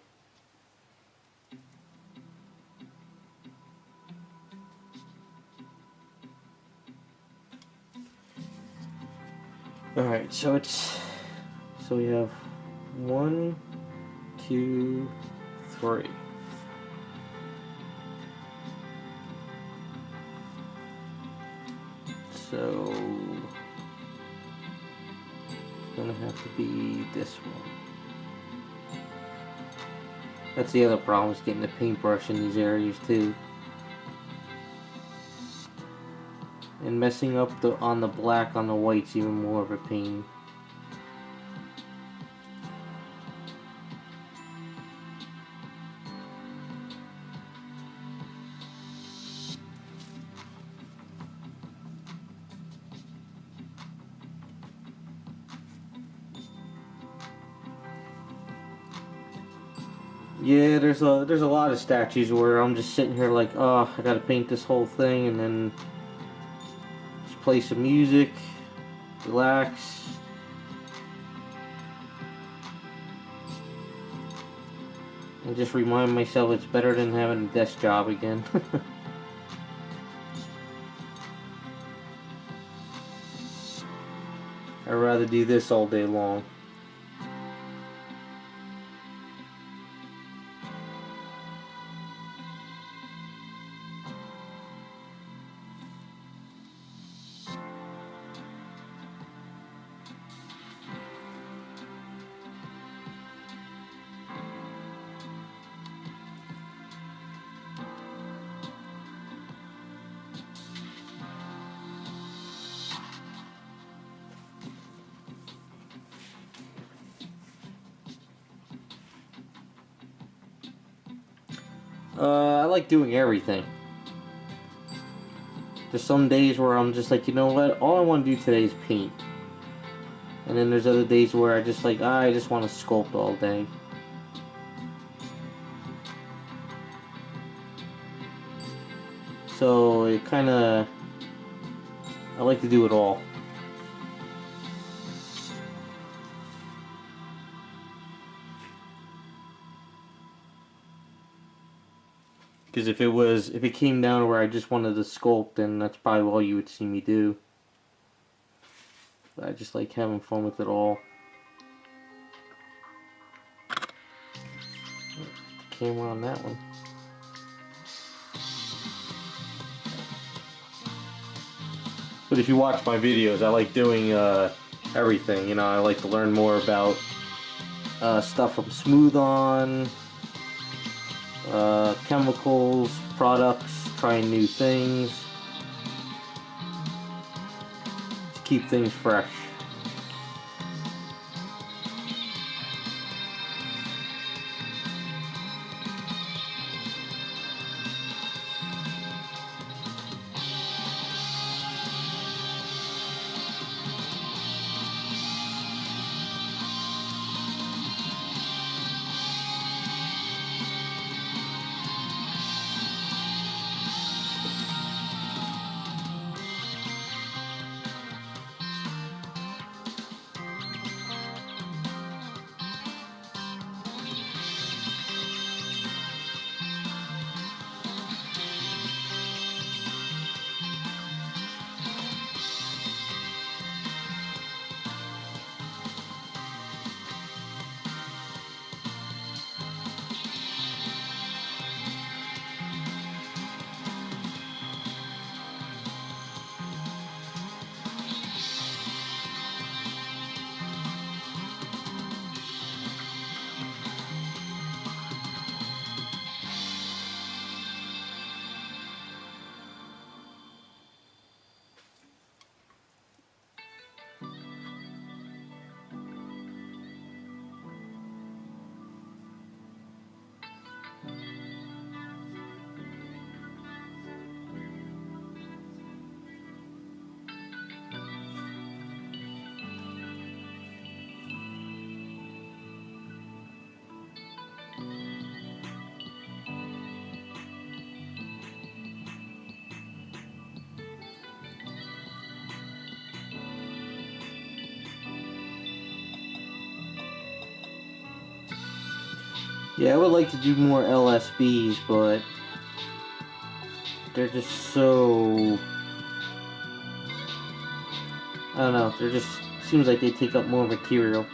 Alright, so we have 1, 2, 3. So it's gonna have to be this one. That's the other problem, is getting the paintbrush in these areas too. And messing up on the black on the white's even more of a pain. Yeah, there's a lot of statues where I'm just sitting here like, oh, I gotta paint this whole thing, and then just play some music, relax. And just remind myself it's better than having a desk job again. I'd rather do this all day long. I like doing everything. There's some days where I'm just like, you know what, all I want to do today is paint. And then there's other days where I just like, I just want to sculpt all day. So it kind of, I like to do it all. Because if it came down to where I just wanted to sculpt, then that's probably all you would see me do. But I just like having fun with it all. Camera on that one. But if you watch my videos, I like doing everything. You know, I like to learn more about stuff from Smooth On, chemicals, products, trying new things. To keep things fresh. Yeah, I would like to do more LSBs, but they're just so... I don't know, they're just... seems like they take up more material.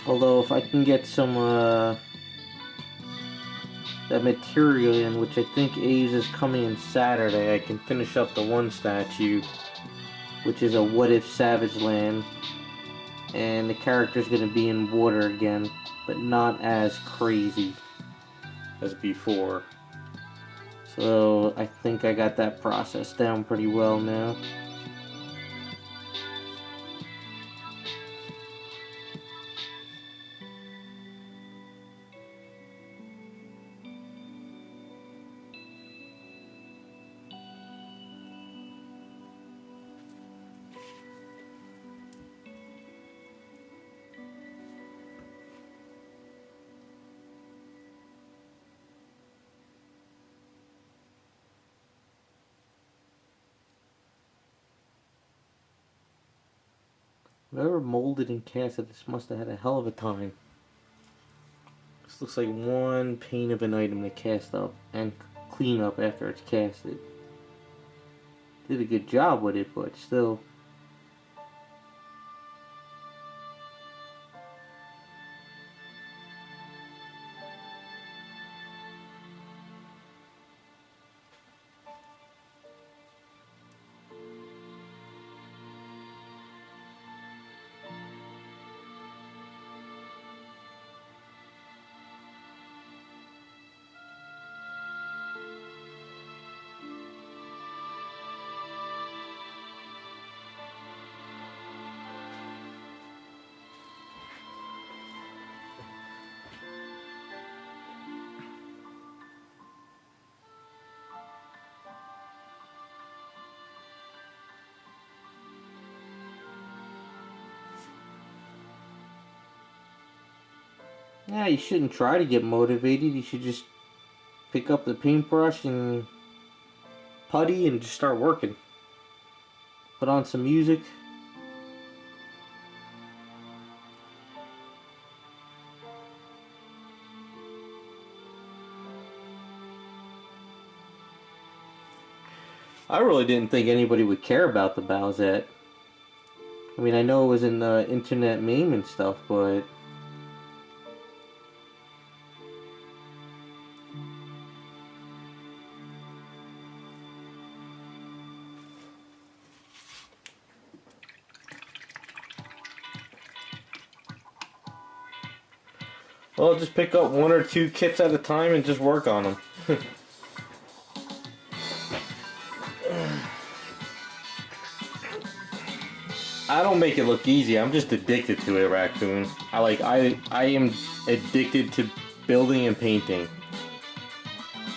Although if I can get some that material in, which I think Aves is coming in Saturday, I can finish up the one statue, which is a What If Savage Land, and the character's gonna be in water again, but not as crazy as before. So I think I got that process down pretty well now. Whoever molded and casted this must have had a hell of a time. This looks like one pain of an item to cast up and clean up after it's casted. Did a good job with it, but still. Yeah, you shouldn't try to get motivated. You should just pick up the paintbrush and putty and just start working. Put on some music. I really didn't think anybody would care about the Bowsette. I mean, I know it was in the internet meme and stuff, but... Well, just pick up one or two kits at a time and just work on them. I don't make it look easy. I'm just addicted to it, Raccoon. I am addicted to building and painting.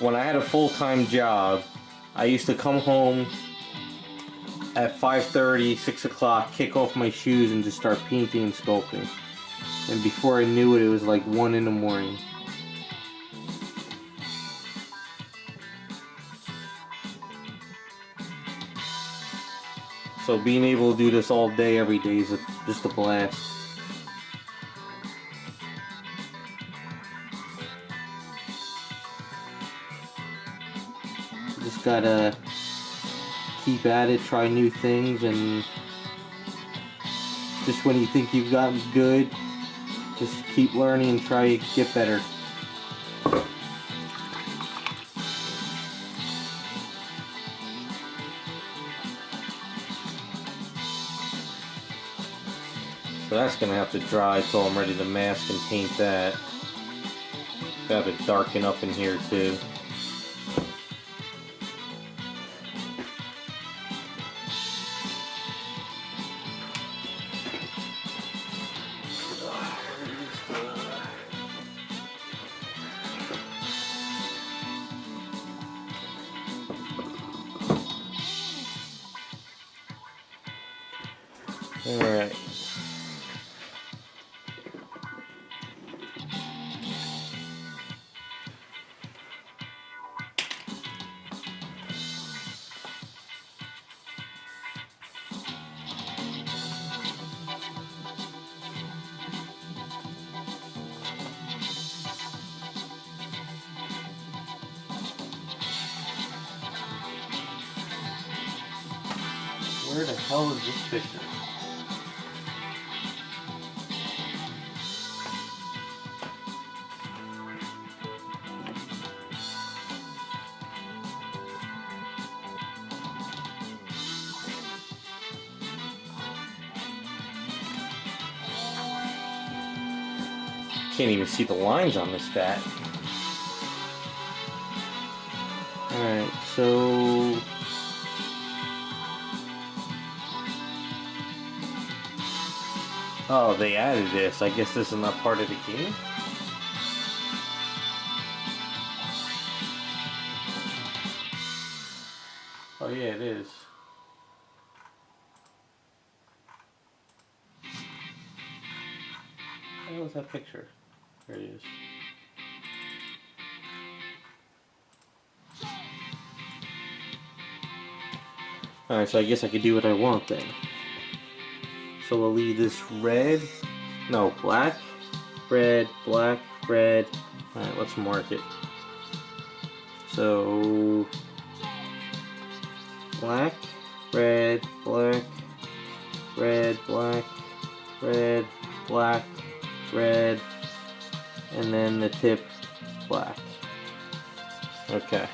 When I had a full-time job, I used to come home at 5:30, 6 o'clock, kick off my shoes and just start painting and sculpting. And before I knew it, it was like 1 in the morning. So being able to do this all day, every day is just a blast. Just gotta keep at it, try new things, and just when you think you've gotten good, just keep learning and try to get better. So that's gonna have to dry till I'm ready to mask and paint that. Have it darken up in here too. Alright. Where the hell is this picture? Can't even see the lines on this bat. Alright, so... Oh, they added this. I guess this is not part of the game? Oh yeah, it is. Where was that picture? There it is. Alright, so I guess I could do what I want then. So we'll leave this red, no, black, red, black, red. Alright, let's mark it. So, black, red, black, red, black, red, black, red, and then the tip black. Okay.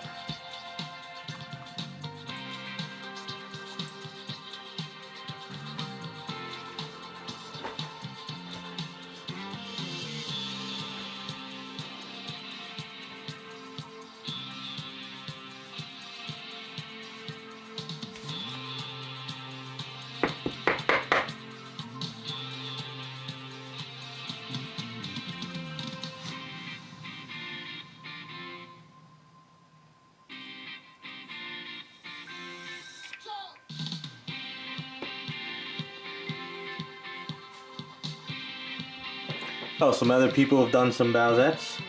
Oh, some other people have done some Bowsettes?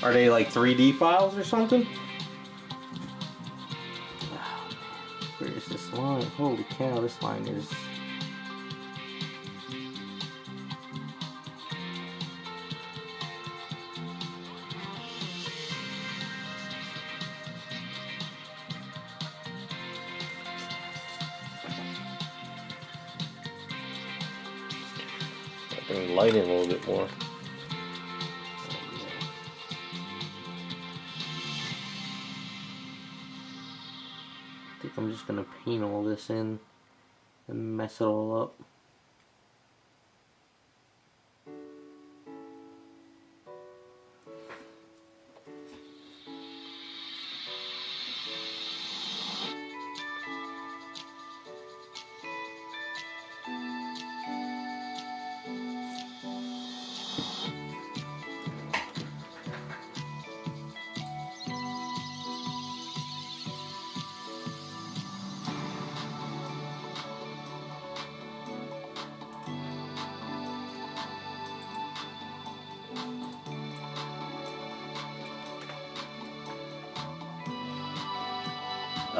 Are they like 3D files or something? Where is this line? Holy cow, this line is... Bring the light in a little bit more. I think I'm just gonna paint all this in and mess it all up.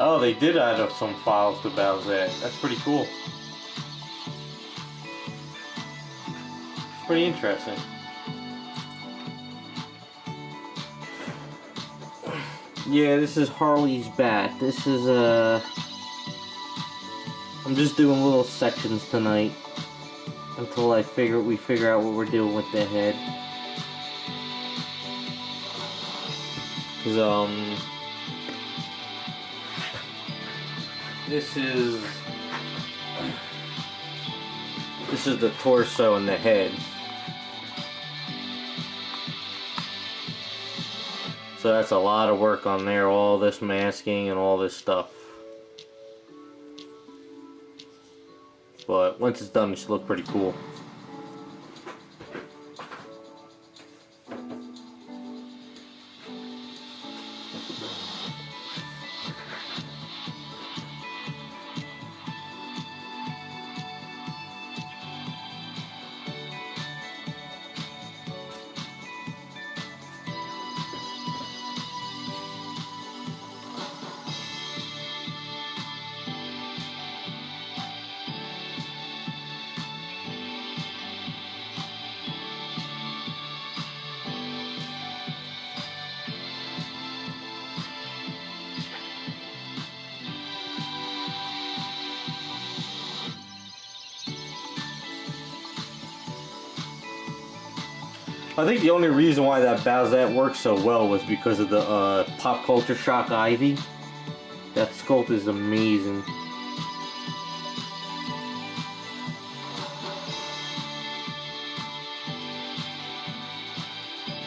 Oh, they did add up some files to Bowsette. That's pretty cool. It's pretty interesting. Yeah, this is Harley's bat. This is I'm just doing little sections tonight until we figure out what we're doing with the head. 'Cause this is the torso and the head. So that's a lot of work on there, all this masking and all this stuff. But once it's done, it should look pretty cool. I think the only reason why that Bazette worked so well was because of the Pop Culture Shock Ivy. That sculpt is amazing.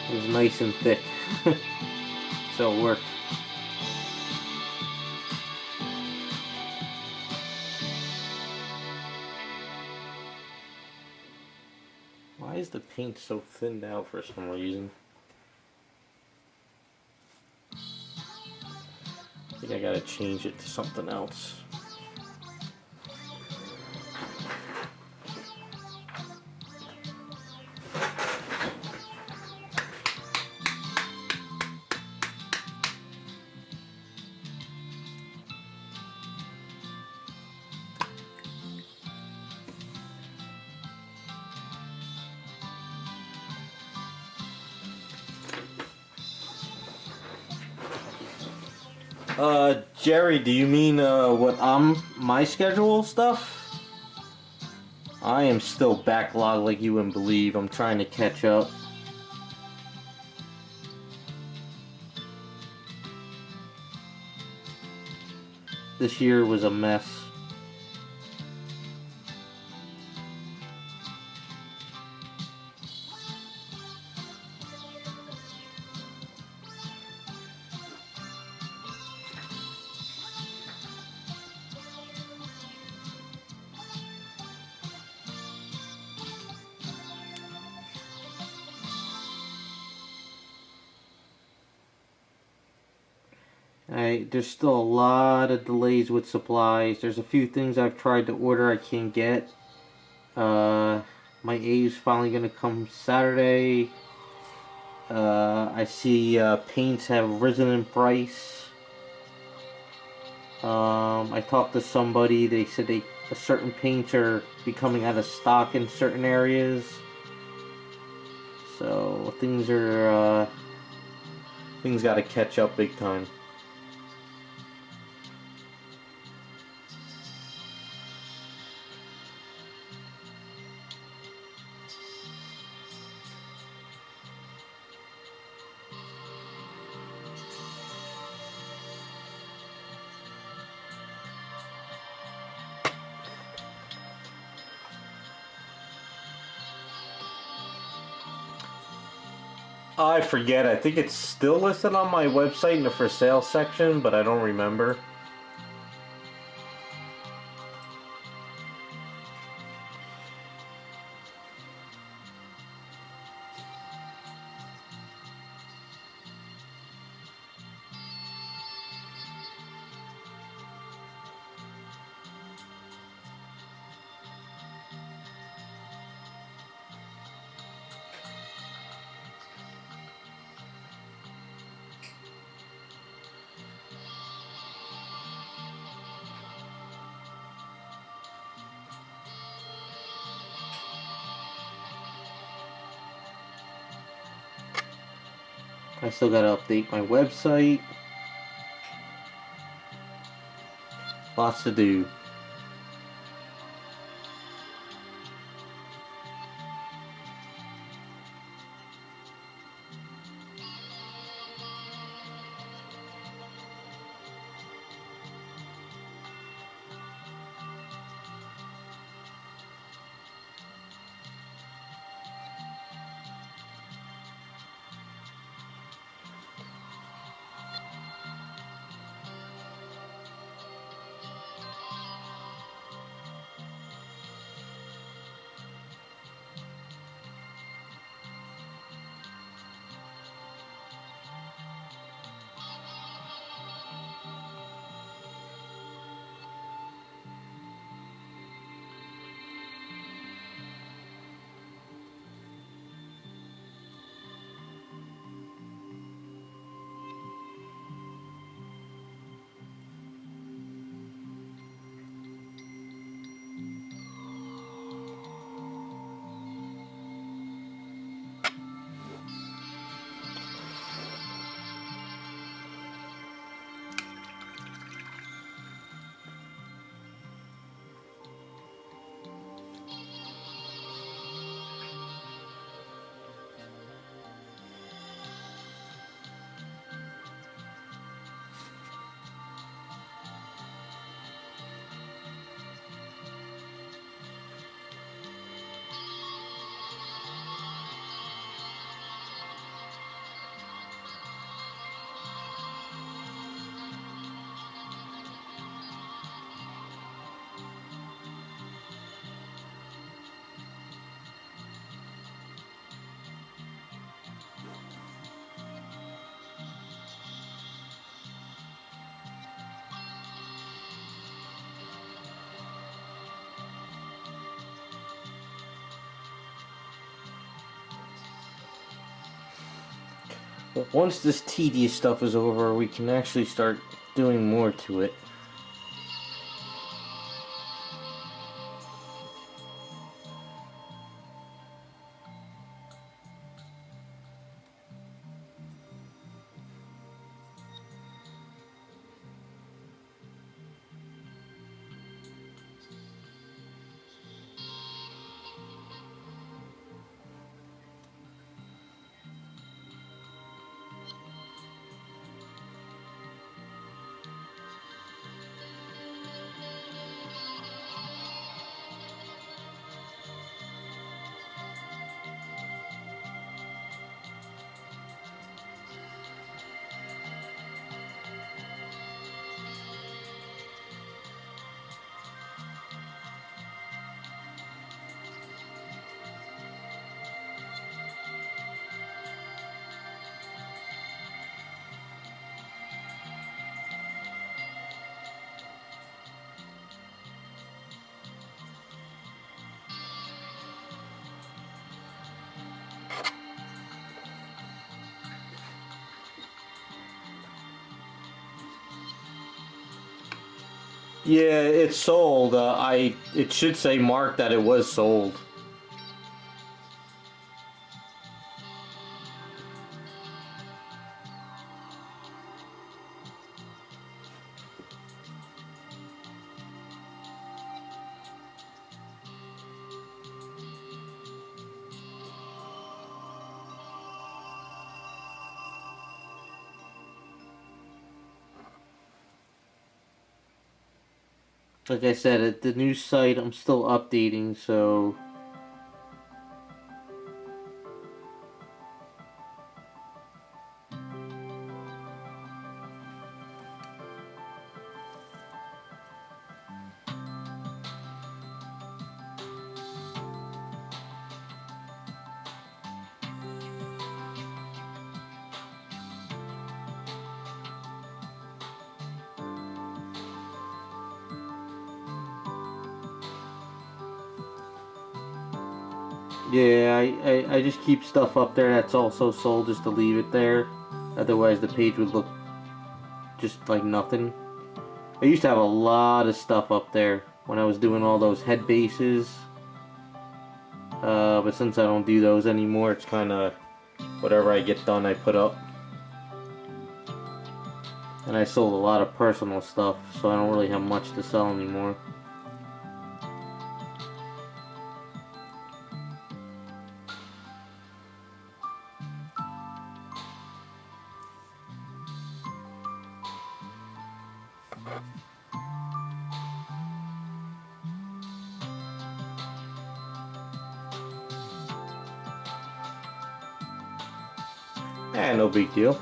It was nice and thick. So it worked. Why is the paint so thinned out for some reason? I think I gotta change it to something else. Jerry, do you mean what my schedule stuff? I am still backlogged like you wouldn't believe. I'm trying to catch up. This year was a mess. There's still a lot of delays with supplies. There's a few things I've tried to order I can't get. My Aves finally gonna come Saturday. I see paints have risen in price. I talked to somebody. They said certain paints are becoming out of stock in certain areas. So things gotta catch up big time. I forget. I think it's still listed on my website in the for sale section, but I don't remember. I still gotta update my website. Lots to do. But once this tedious stuff is over, we can actually start doing more to it. Yeah, it's sold. It should say marked that it was sold. Like I said, at the new site, I'm still updating, so... Yeah, I just keep stuff up there that's also sold just to leave it there. Otherwise the page would look just like nothing. I used to have a lot of stuff up there when I was doing all those head bases. But since I don't do those anymore, it's kind of whatever I get done I put up. And I sold a lot of personal stuff, so I don't really have much to sell anymore. No big deal.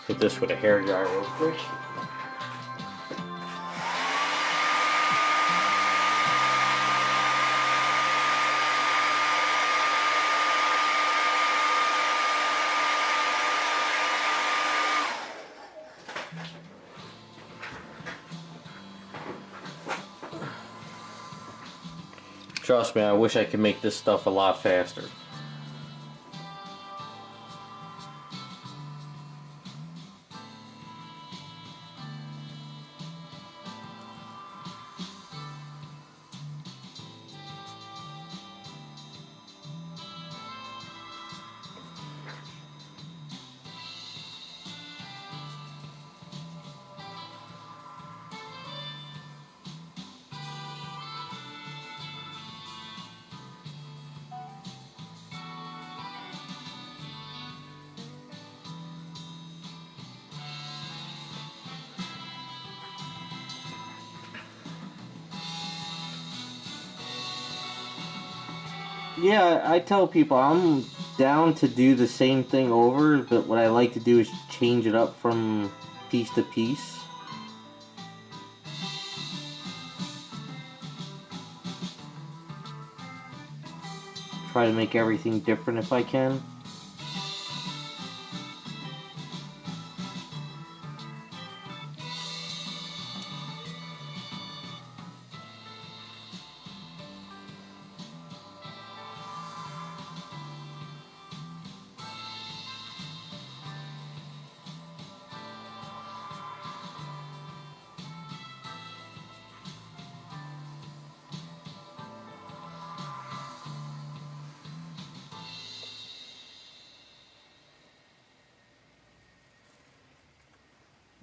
Hit this with a hair dryer real quick. Trust me, I wish I could make this stuff a lot faster. Yeah, I tell people I'm down to do the same thing over, but what I like to do is change it up from piece to piece. Try to make everything different if I can.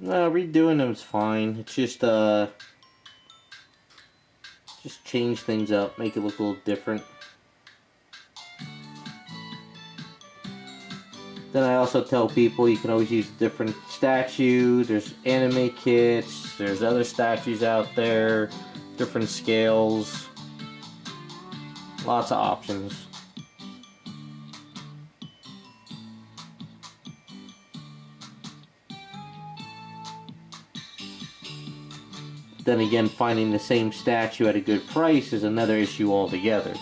No, redoing them is fine. It's just change things up, make it look a little different. Then I also tell people you can always use a different statue. There's anime kits, there's other statues out there, different scales, lots of options. Then again, finding the same statue at a good price is another issue altogether,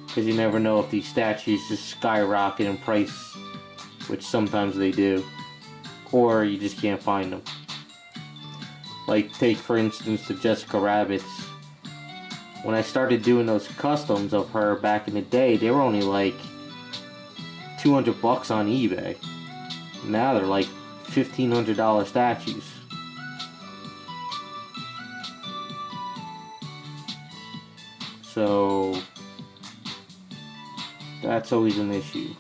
because you never know if these statues just skyrocket in price, which sometimes they do, or you just can't find them. Like, take for instance the Jessica Rabbits. When I started doing those customs of her back in the day, they were only like $200 on eBay. Now they're like $1,500 statues. So that's always an issue.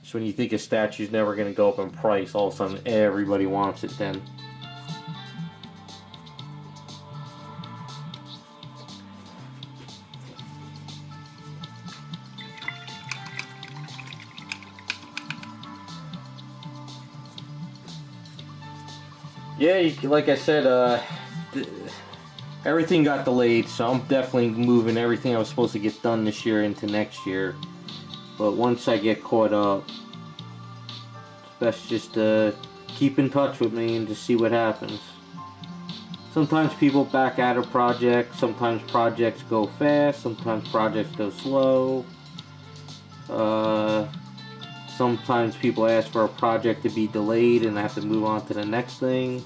So when you think a statue's never going to go up in price, all of a sudden everybody wants it then. Yeah, like I said, everything got delayed, so I'm definitely moving everything I was supposed to get done this year into next year. But once I get caught up, it's best just to keep in touch with me and just see what happens. Sometimes people back out of projects, sometimes projects go fast, sometimes projects go slow. Sometimes people ask for a project to be delayed and I have to move on to the next thing.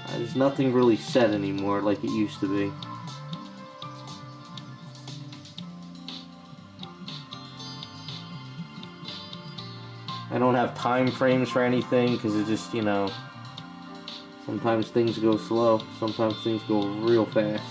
There's nothing really set anymore like it used to be. I don't have time frames for anything because it's just, you know, sometimes things go slow, sometimes things go real fast.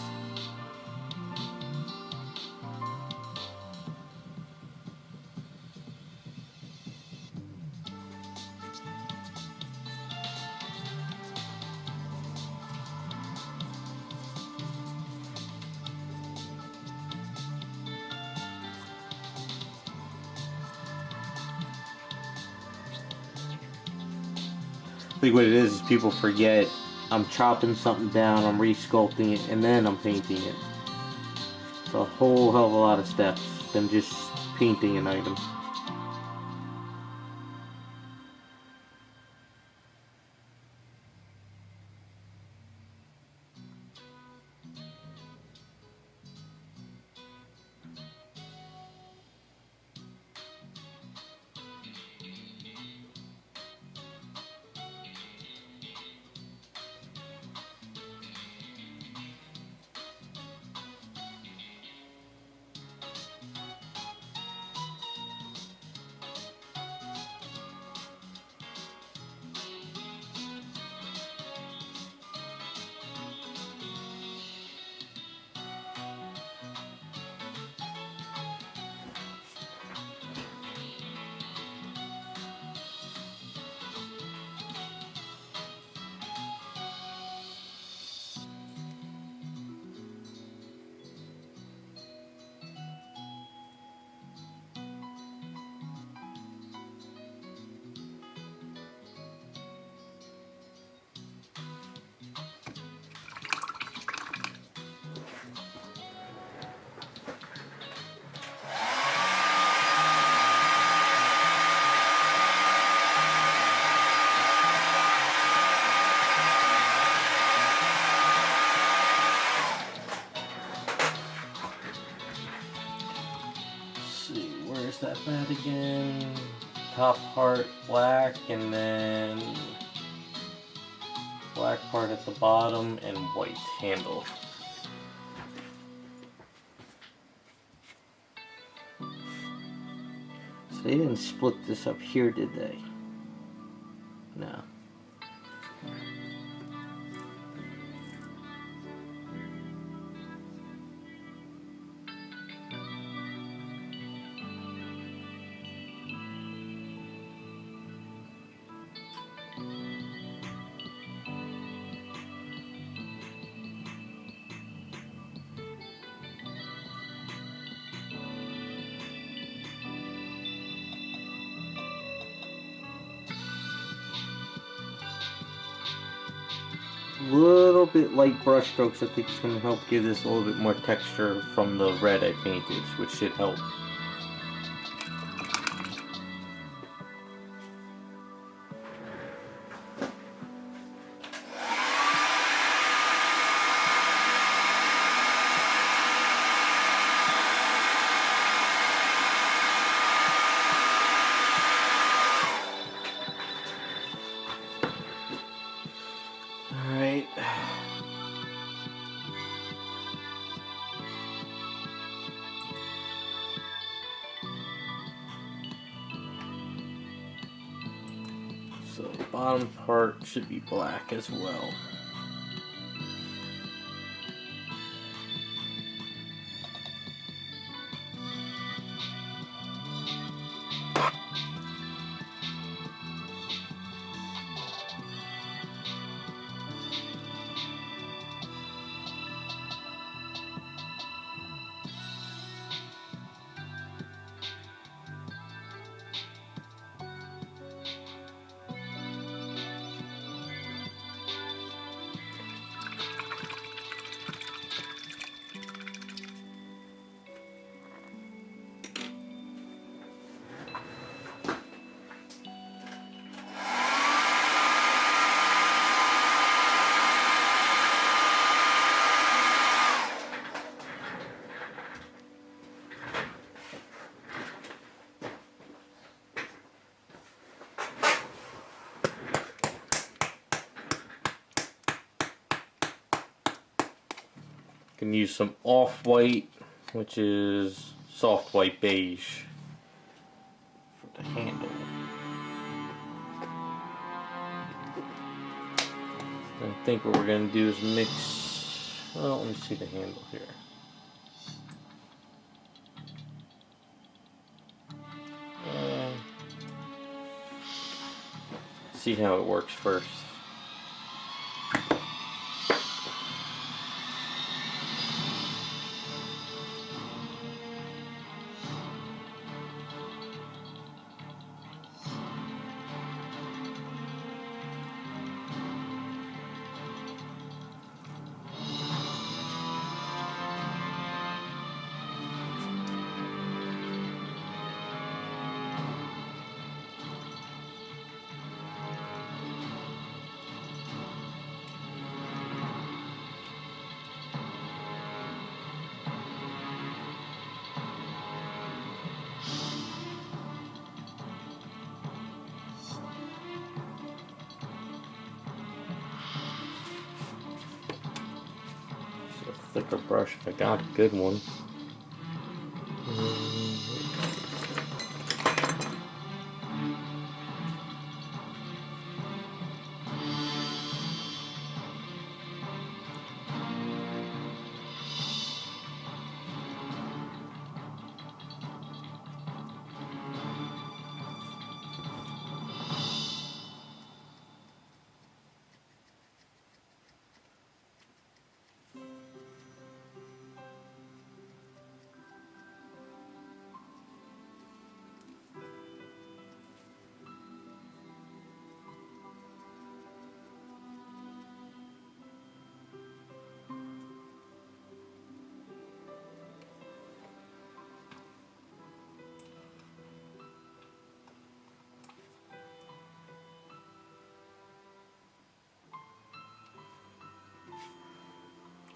I think what it is people forget I'm chopping something down, I'm re-sculpting it, and then I'm painting it. It's a whole hell of a lot of steps than just painting an item. That bad again. Top part black and then black part at the bottom and white handle. So they didn't split this up here, did they? No. little bit light brush strokes. I think it's going to help give this a little bit more texture from the red I painted, which should help. Alright. So the bottom part should be black as well. Can use some off-white, which is soft white beige, for the handle. I think what we're going to do is mix, well, let me see the handle here. See how it works first. Thicker brush if I got a good one.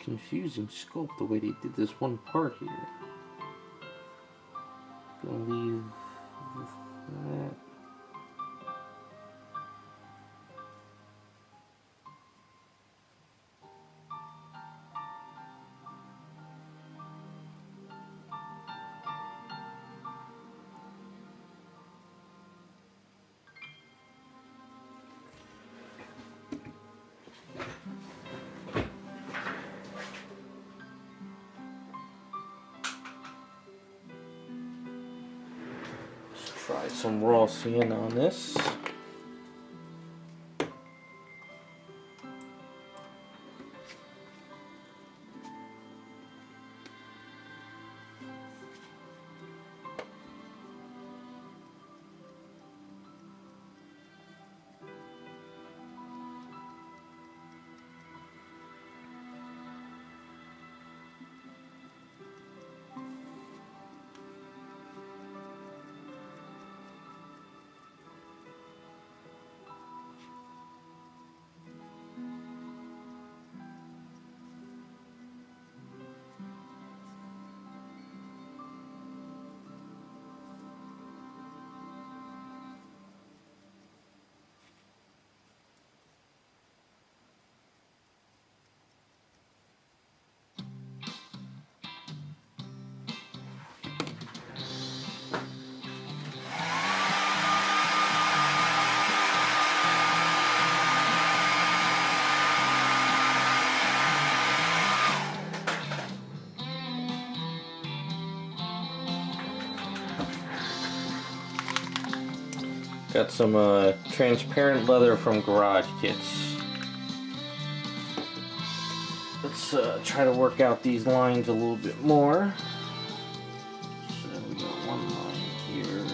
Confusing sculpt the way they did this one part here. Gonna leave that. Try some raw sand on this. Got some transparent leather from Garage Kits. Let's try to work out these lines a little bit more. So we got one line here.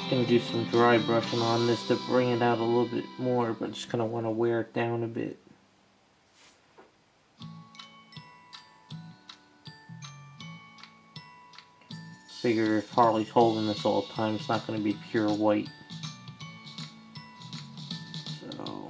Gonna do some dry brushing on this to bring it out a little bit more, but just kind of want to wear it down a bit. Figure if Harley's holding this all the time, it's not going to be pure white. So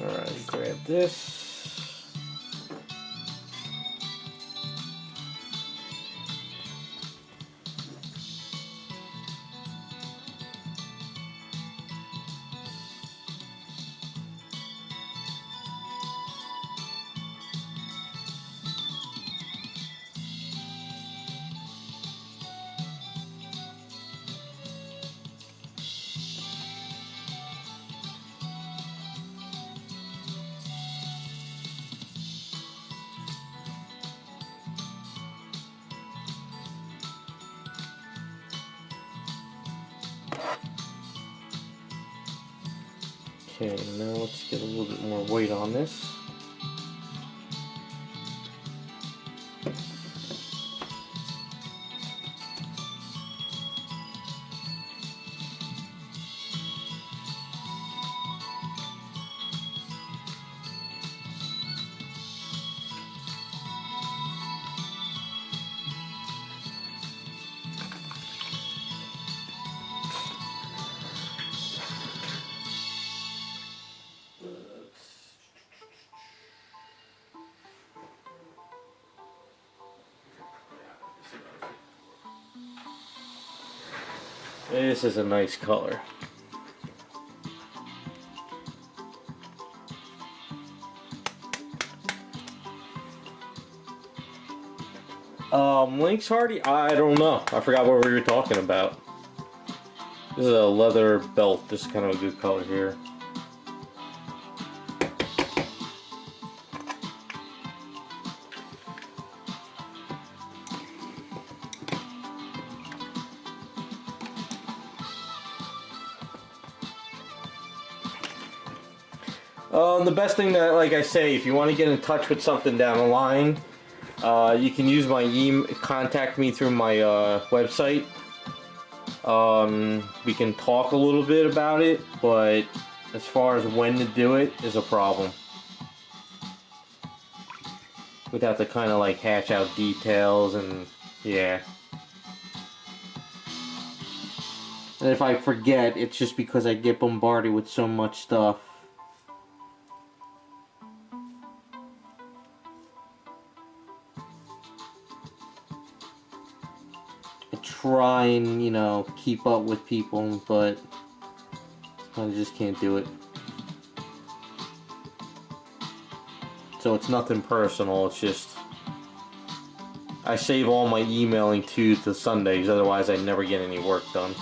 alright, grab this. Okay, now let's get a little bit more weight on this. This is a nice color. Links Hardy? I don't know. I forgot what we were talking about. This is a leather belt. This is kind of a good color here. The best thing that, like I say, if you want to get in touch with something down the line, you can use my contact me through my website. We can talk a little bit about it, but as far as when to do it is a problem. We'd have to kind of like hash out details and yeah. And if I forget, it's just because I get bombarded with so much stuff. Try and, you know, keep up with people, but I just can't do it. So it's nothing personal, it's just I save all my emailing to Sundays, otherwise I never get any work done.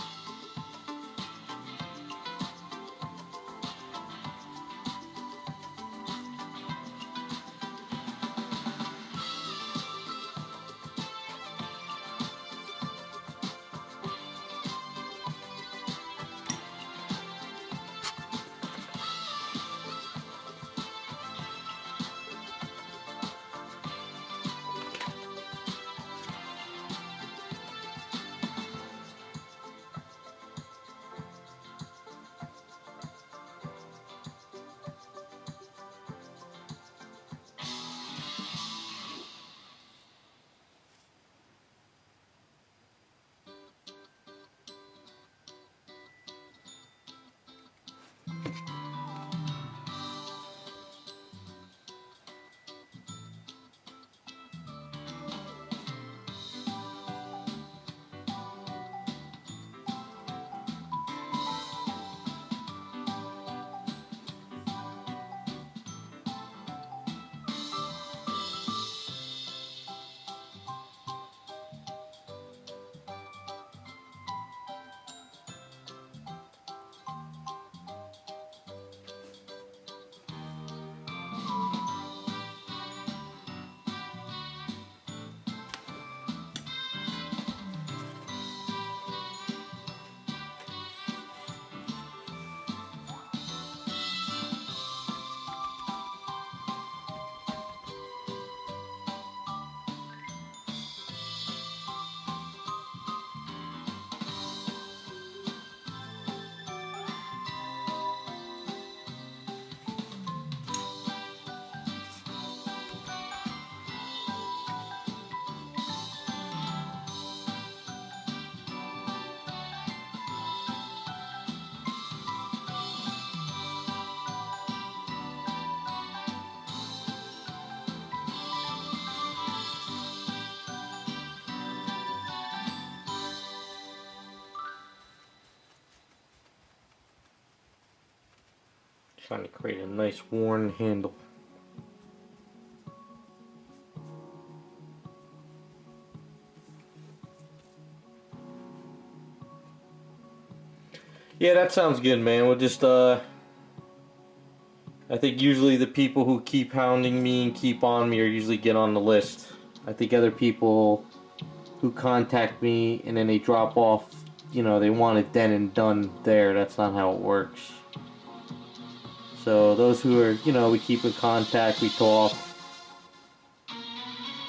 Trying to create a nice worn handle. Yeah, that sounds good, man. We'll just, I think usually the people who keep hounding me and keep on me are usually get on the list. I think other people who contact me and then they drop off, you know, they want it then and done there. That's not how it works. So those who are, you know, we keep in contact, we talk,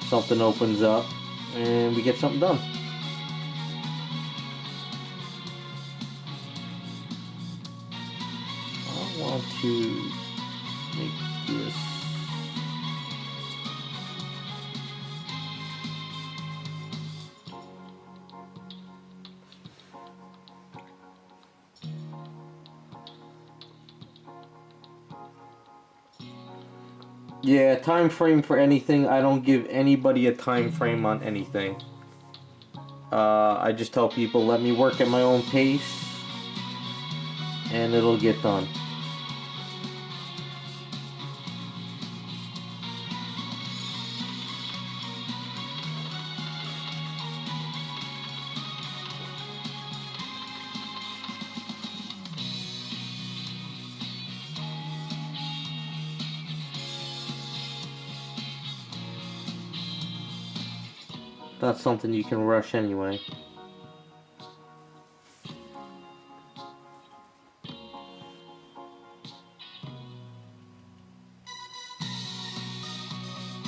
something opens up, and we get something done. I want to make this. Yeah, time frame for anything. I don't give anybody a time frame on anything. I just tell people, let me work at my own pace, and it'll get done. That's something you can rush anyway.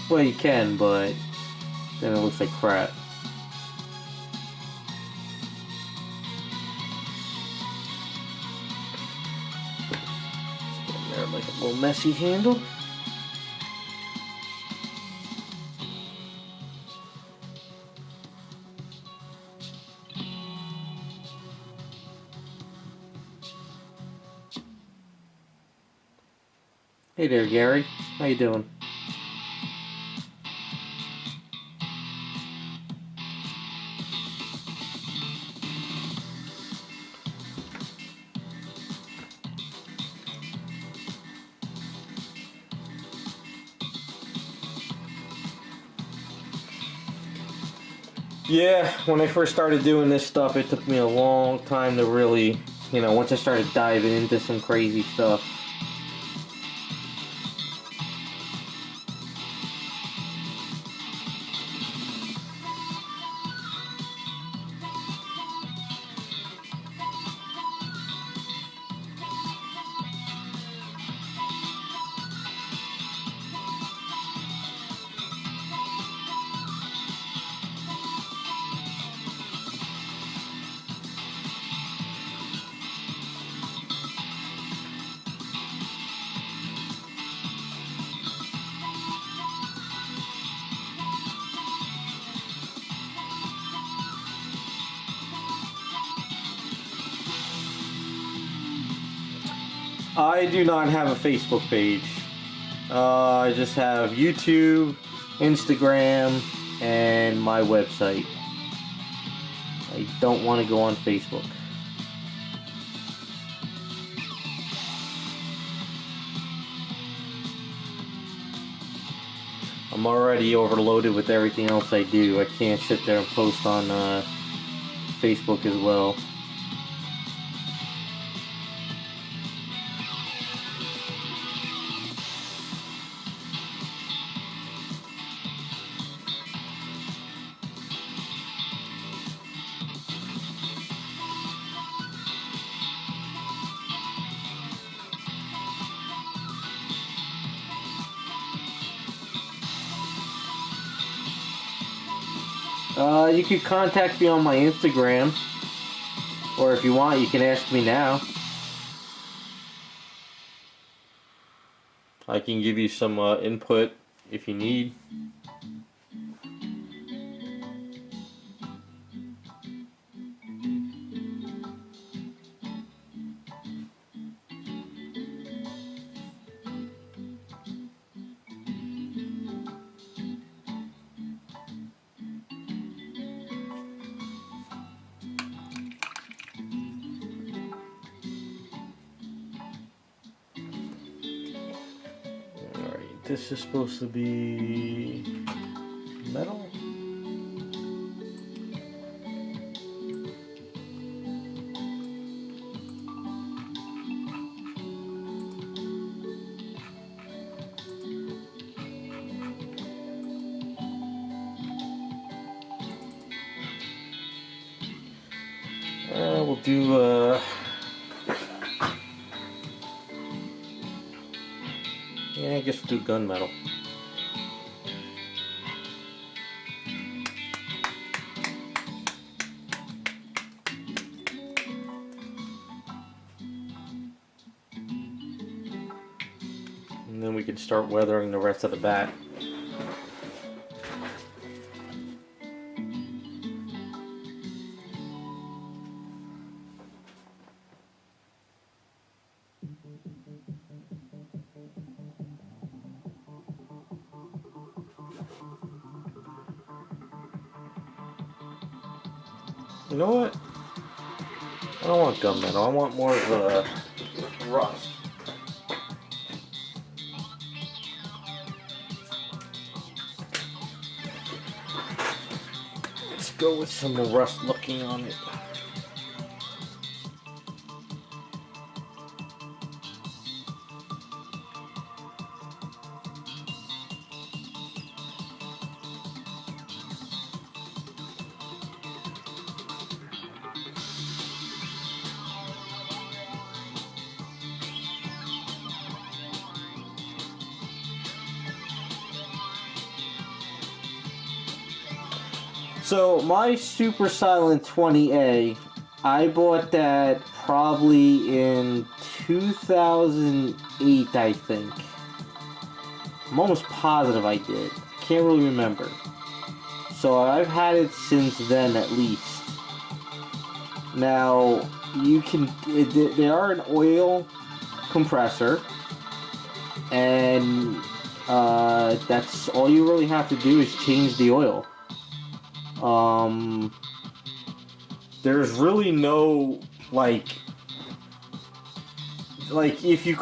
Well, you can, but then it looks like crap. Getting there like a little messy handle. Hey there, Gary. How you doing? Yeah, when I first started doing this stuff, it took me a long time to really, you know, once I started diving into some crazy stuff. I do not have a Facebook page. I just have YouTube, Instagram, and my website. I don't want to go on Facebook. I'm already overloaded with everything else I do. I can't sit there and post on Facebook as well. You could contact me on my Instagram, or if you want, you can ask me now. I can give you some input if you need. this is supposed to be metal. We'll do yeah, I guess we'll do gunmetal. And then we can start weathering the rest of the back. You know what? I don't want gunmetal. I want more of a rust. Let's go with some rust looking on it. So my Super Silent 20A, I bought that probably in 2008, I think. I'm almost positive I did. Can't really remember. So I've had it since then at least. Now, you can, they are an oil compressor, and that's all you really have to do is change the oil. There's really no if you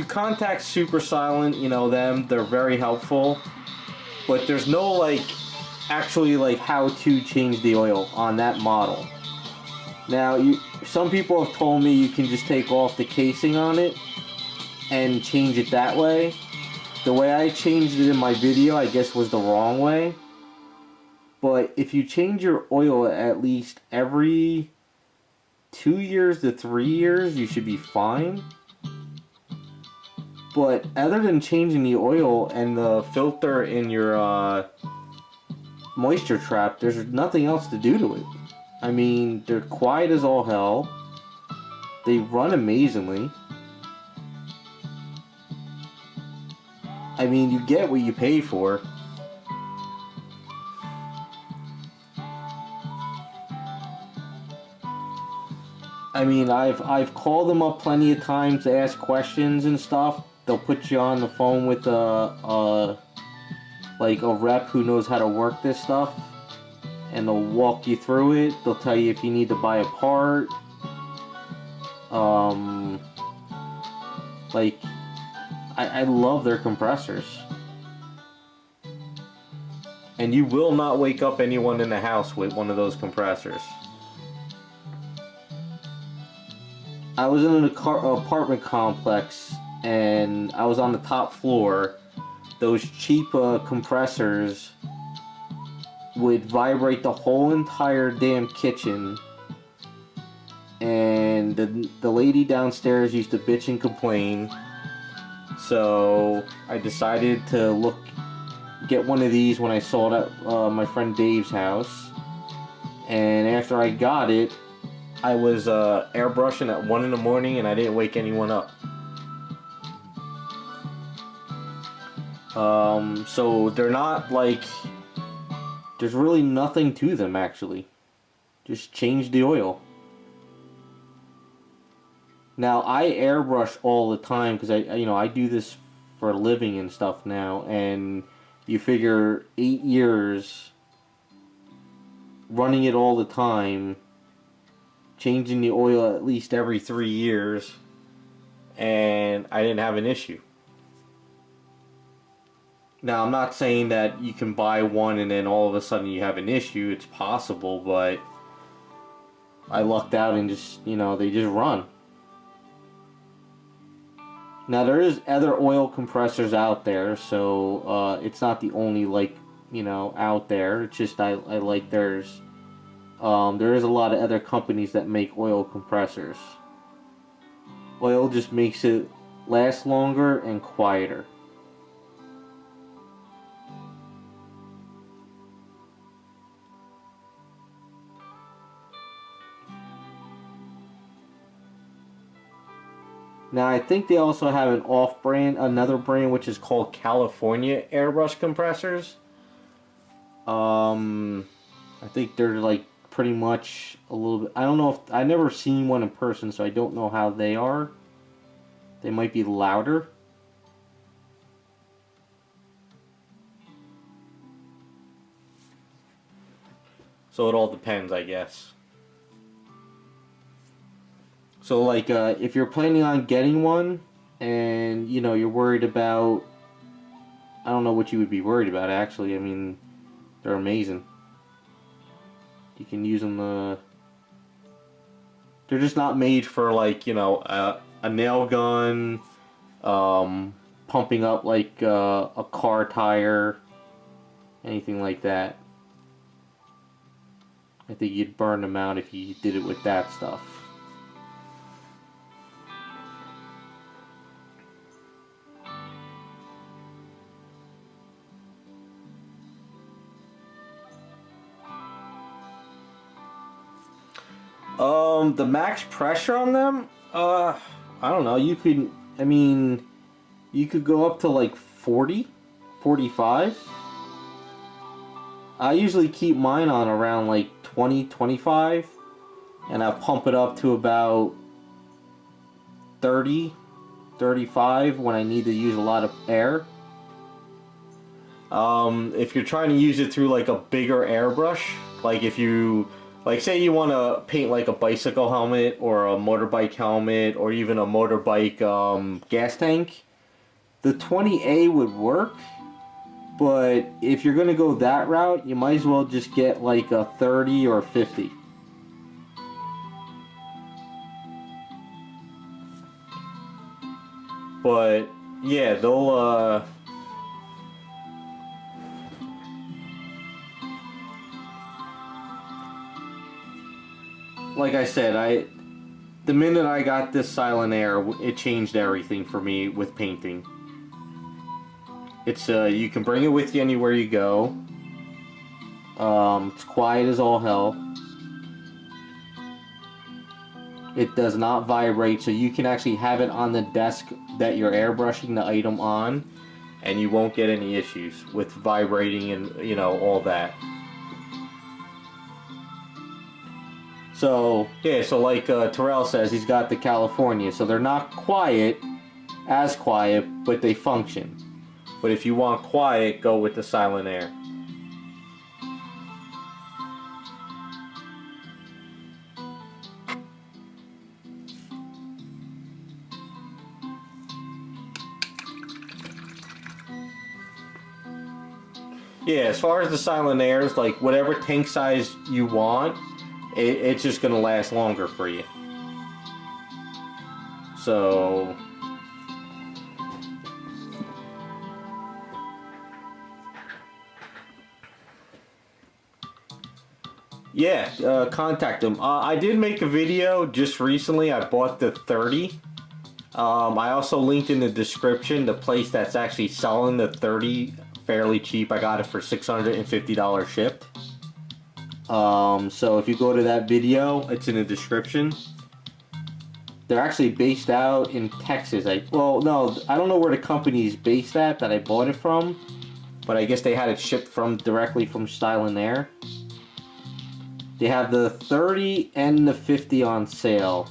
contact Super Silent, you know them, they're very helpful, but there's no actually how to change the oil on that model. Now, some people have told me you can just take off the casing on it and change it that way. The way I changed it in my video, I guess, was the wrong way. But if you change your oil at least every 2 years to 3 years, you should be fine. But other than changing the oil and the filter in your moisture trap, there's nothing else to do to it. I mean, they're quiet as all hell. They run amazingly. I mean, you get what you pay for. I mean, I've called them up plenty of times to ask questions and stuff. They'll put you on the phone with a rep who knows how to work this stuff, and they'll walk you through it. They'll tell you if you need to buy a part. I love their compressors. And you will not wake up anyone in the house with one of those compressors. I was in an apartment complex, and I was on the top floor. Those cheap compressors would vibrate the whole entire damn kitchen, and the lady downstairs used to bitch and complain. So I decided to get one of these when I saw it at my friend Dave's house, and after I got it, I was airbrushing at 1 in the morning, and I didn't wake anyone up. So they're not there's really nothing to them actually. Just change the oil. Now, I airbrush all the time because I do this for a living and stuff now, and you figure 8 years running it all the time, changing the oil at least every 3 years, and I didn't have an issue. Now, I'm not saying that you can buy one and then all of a sudden you have an issue. It's possible, but I lucked out and just, you know, they just run. Now, there is other oil compressors out there, so it's not the only, like, you know, out there. It's just I like theirs. There is a lot of other companies that make oil compressors. Oil just makes it last longer and quieter. Now, I think they also have an off-brand, another brand, which is called California Airbrush Compressors. I think they're like pretty much a little bit, I don't know if, I've never seen one in person, so I don't know how they are. They might be louder. So it all depends, I guess. So like if you're planning on getting one and you know you're worried about, I don't know what you would be worried about actually. I mean, they're amazing. You can use them. They're just not made for like, you know, a nail gun, pumping up like a car tire, anything like that. I think you'd burn them out if you did it with that stuff. The max pressure on them, I don't know, you could, I mean, you could go up to like 40, 45. I usually keep mine on around like 20, 25, and I pump it up to about 30, 35 when I need to use a lot of air. If you're trying to use it through like a bigger airbrush, like if you, like say you want to paint like a bicycle helmet or a motorbike helmet or even a motorbike gas tank, the 20A would work. But if you're going to go that route, you might as well just get like a 30 or 50. But yeah, they'll like I said, the minute I got this Silent Air, it changed everything for me with painting. It's you can bring it with you anywhere you go. It's quiet as all hell. It does not vibrate, so you can actually have it on the desk that you're airbrushing the item on, and you won't get any issues with vibrating and, you know, all that. So, yeah, so like Terrell says, he's got the California, so they're not quiet, as quiet, but they function. But if you want quiet, go with the Silent Air. Yeah, as far as the Silent Airs, like whatever tank size you want, it's just going to last longer for you. So yeah, contact them. I did make a video just recently. I bought the 30. I also linked in the description the place that's actually selling the 30 fairly cheap. I got it for $650 shipped. So if you go to that video, it's in the description. They're actually based out in Texas. Well, no, I don't know where the company's based at that I bought it from, but I guess they had it shipped directly from Silent Air. They have the 30 and the 50 on sale.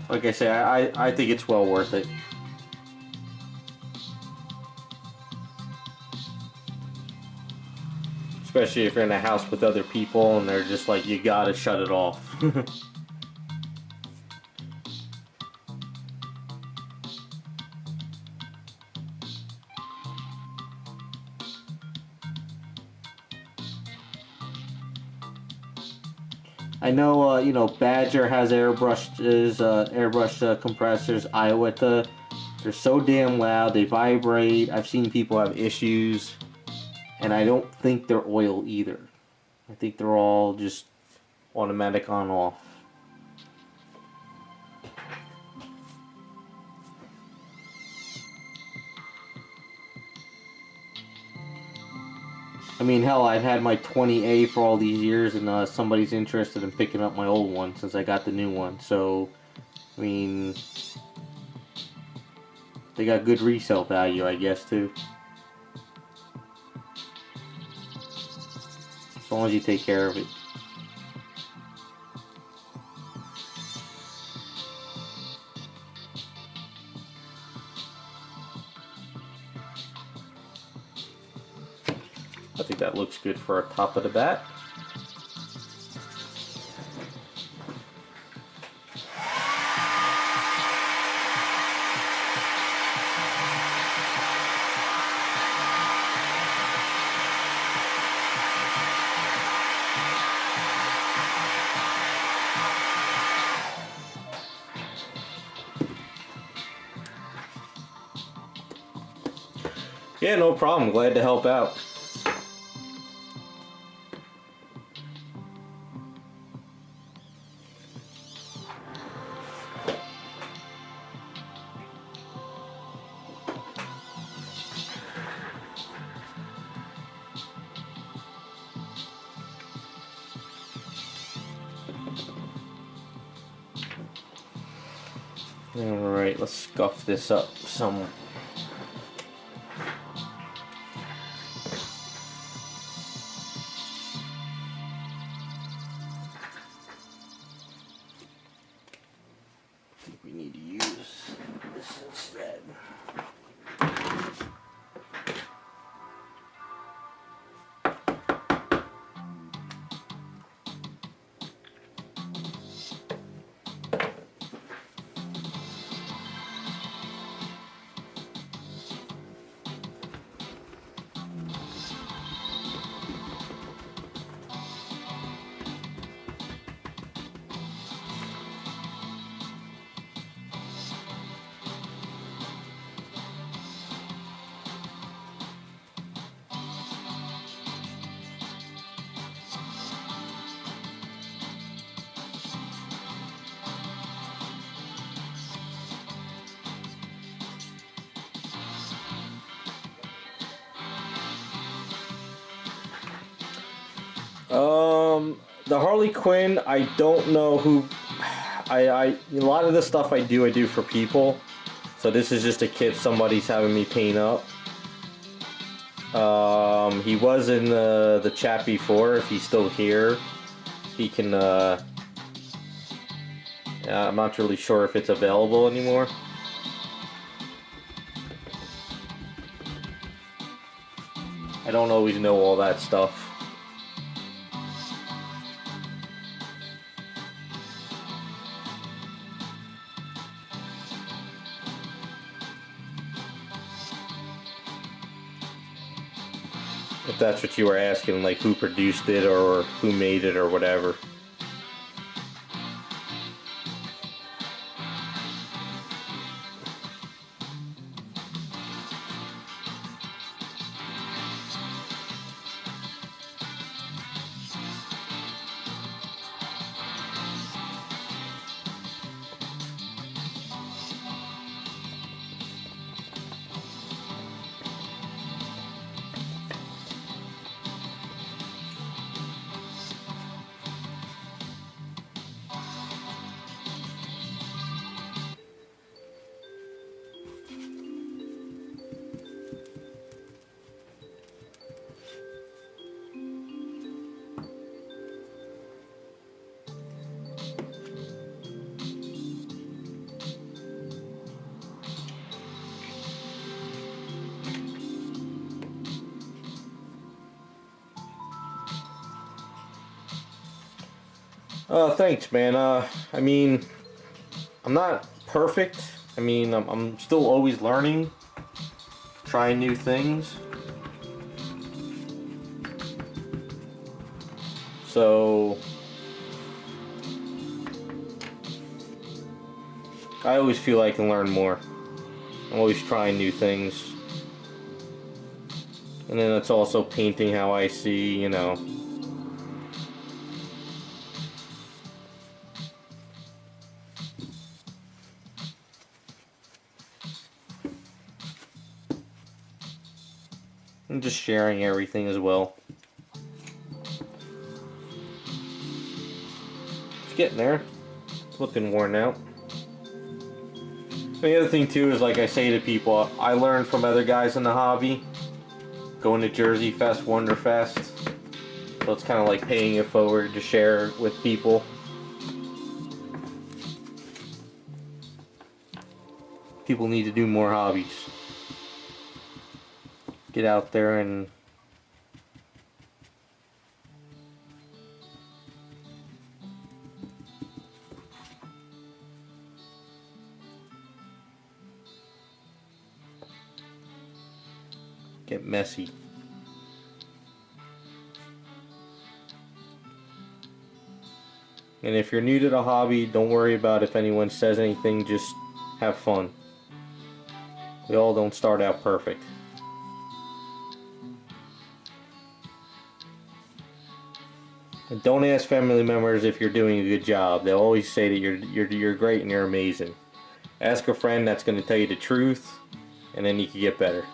Like I say, I think it's well worth it. especially if you're in a house with other people and they're just like, you gotta shut it off. I know, you know, Badger has airbrushed compressors. Iowa, they're so damn loud. They vibrate. I've seen people have issues, and I don't think they're oil either. I think they're all just automatic on off. I mean, hell, I've had my 20A for all these years, and somebody's interested in picking up my old one since I got the new one. So, I mean, they got good resale value, I guess, too. As long as you take care of it. I think that looks good for a top of the bat. Yeah, no problem. Glad to help out. Alright, let's scuff this up some. We need to use this instead. The Harley Quinn, I don't know who. A lot of the stuff I do for people. So this is just a kit somebody's having me paint up. He was in the chat before. If he's still here, he can. I'm not really sure if it's available anymore. I don't always know all that stuff. If that's what you were asking, like who produced it or who made it or whatever. Thanks, man. I mean, I'm not perfect. I mean, I'm still always learning, trying new things. So, I always feel I can learn more. I'm always trying new things. And then it's also painting how I see, you know. And just sharing everything as well. It's getting there. It's looking worn out. The other thing too is, like I say to people, I learned from other guys in the hobby. Going to Jersey Fest, Wonderfest. So it's kind of like paying it forward to share with people. People need to do more hobbies. Get out there and get messy. And if you're new to the hobby, don't worry about if anyone says anything, just have fun. We all don't start out perfect. And don't ask family members if you're doing a good job. They'll always say that you're great and you're amazing. Ask a friend that's going to tell you the truth, and then you can get better.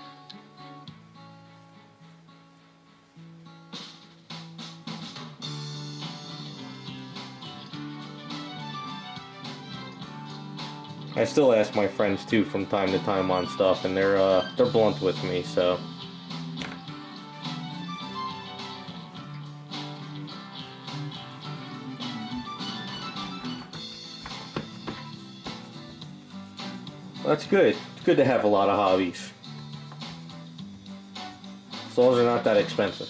I still ask my friends too from time to time on stuff, and they're blunt with me, so. That's good. It's good to have a lot of hobbies. As long as they're not that expensive.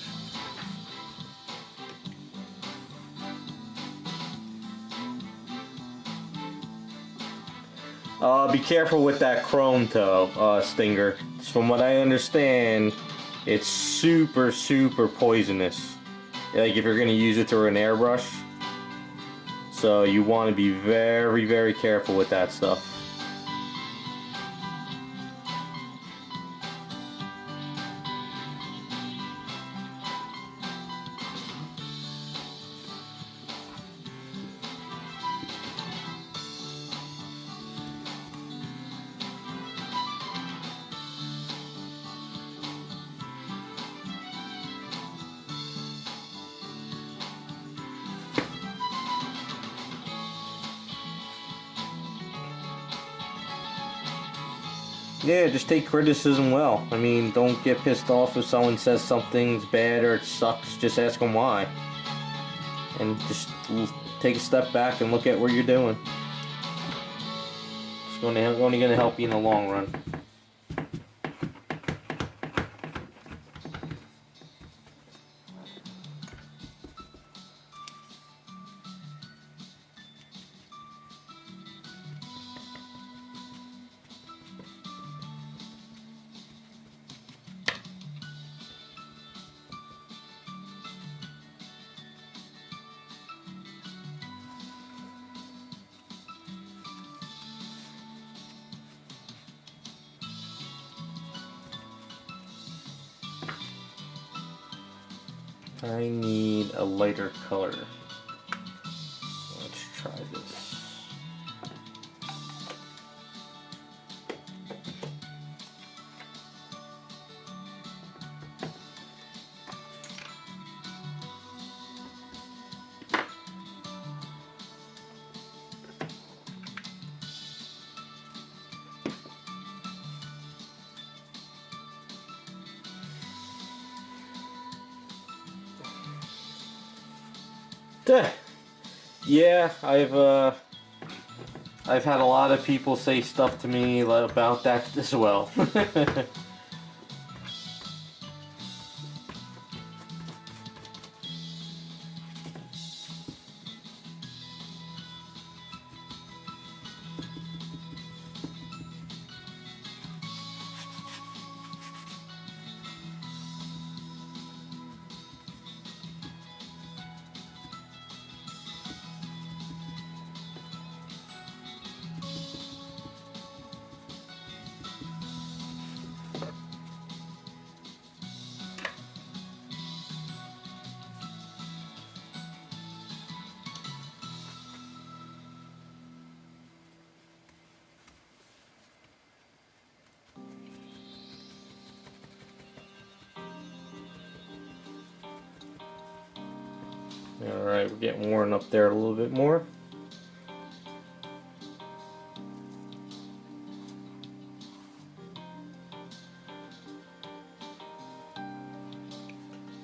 Be careful with that chrome toe, Stinger. From what I understand, it's super poisonous. Like if you're going to use it through an airbrush. So you want to be very careful with that stuff. Yeah, just take criticism well. I mean, don't get pissed off if someone says something's bad or it sucks. Just ask them why. And just take a step back and look at what you're doing. It's only going to help you in the long run. I need a lighter color. Let's try this. Yeah, I've had a lot of people say stuff to me about that as well. Alright, we're getting worn up there a little bit more.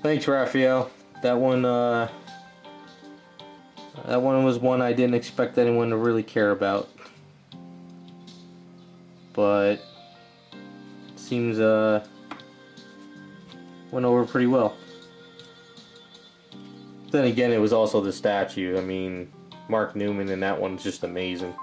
Thanks, Raphael. That one was one I didn't expect anyone to really care about. But seems went over pretty well. Then again, it was also the statue. I mean, Mark Newman in that one's just amazing.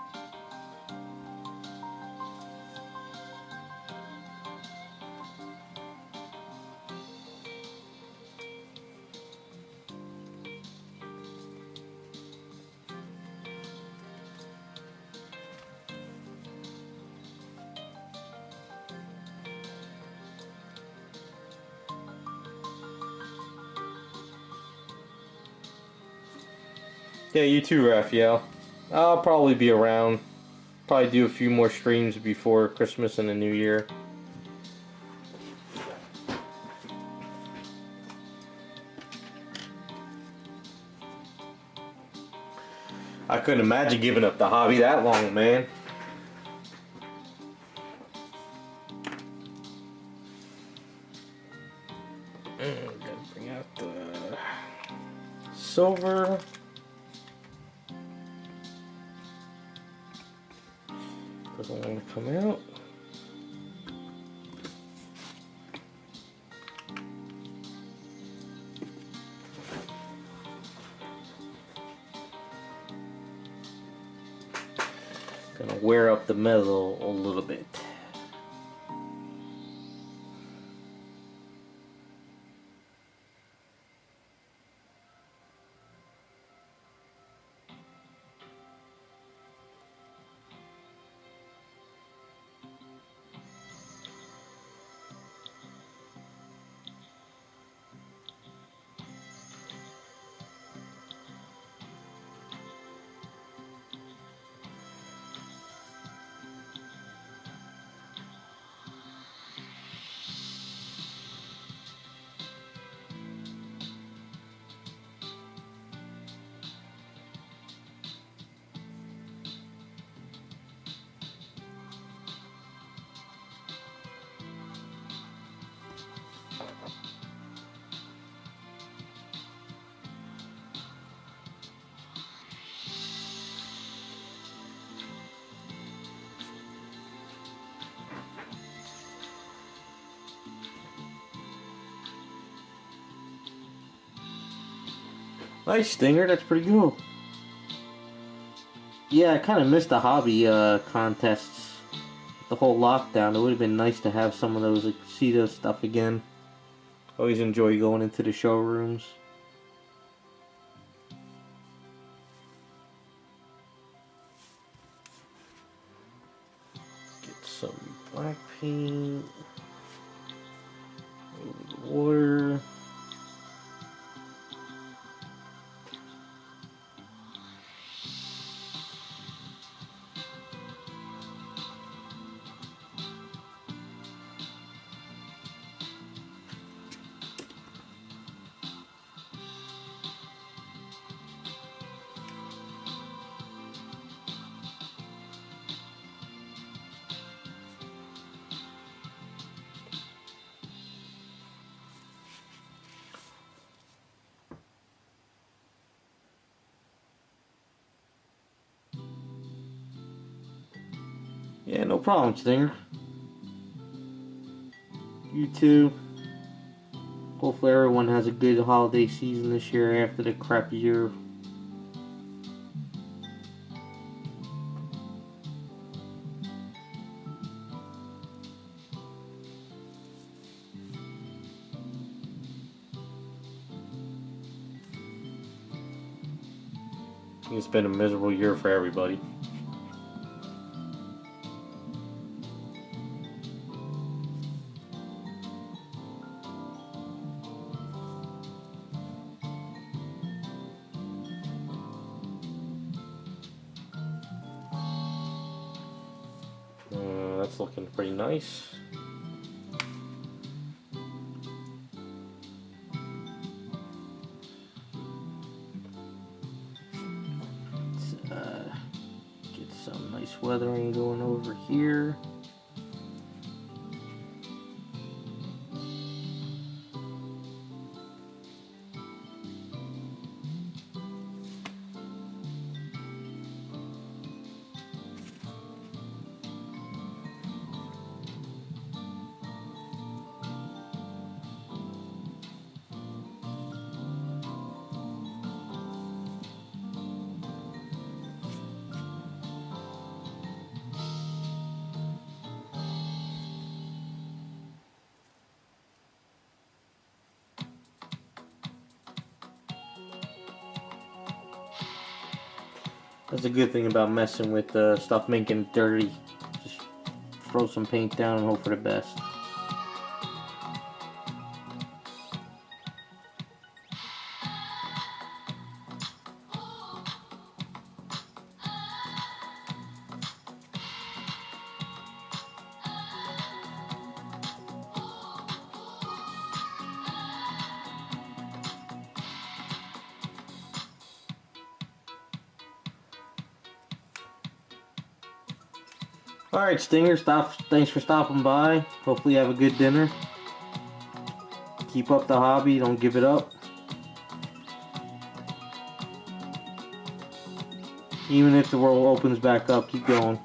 Yeah, you too, Raphael. I'll probably be around. Probably do a few more streams before Christmas and the New Year. I couldn't imagine giving up the hobby that long, man. Gotta bring out the silver. Doesn't want to come out. Gonna wear up the metal a little bit. Nice, Stinger. That's pretty cool. Yeah, I kind of missed the hobby contests. The whole lockdown. It would have been nice to have some of those, like, see those stuff again. Always enjoy going into the showrooms. Get some black paint. Water. Yeah, no problem, Stinger. You too. Hopefully everyone has a good holiday season this year after the crappy year. It's been a miserable year for everybody. That's looking pretty nice. weathering going over here. That's a good thing about messing with stuff making it dirty. Just throw some paint down and hope for the best. Alright, Stinger, thanks for stopping by. Hopefully you have a good dinner. Keep up the hobby, don't give it up. Even if the world opens back up, keep going.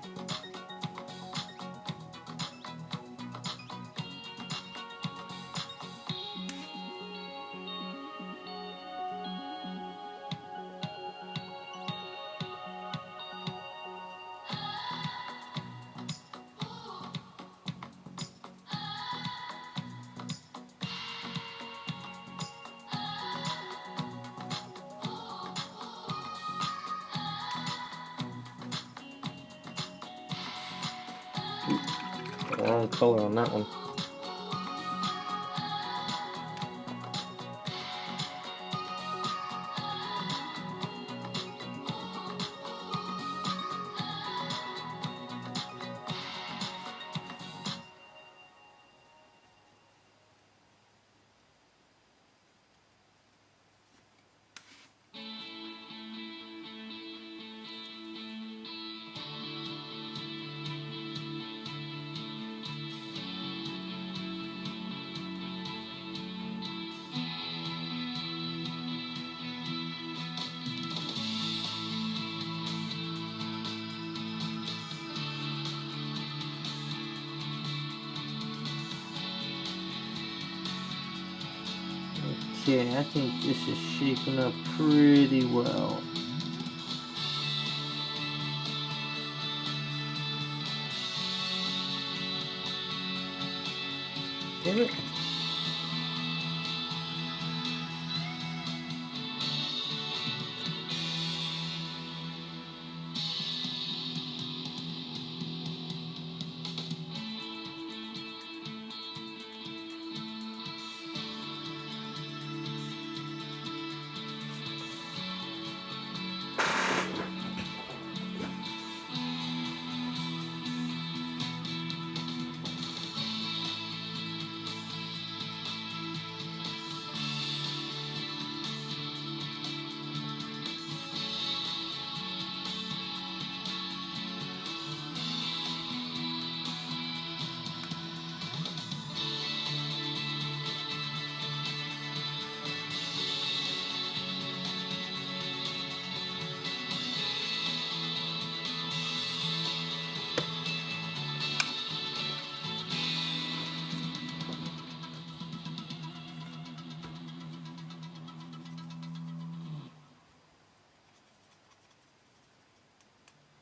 Wrong color on that one. Okay, I think this is shaping up pretty well. Damn it.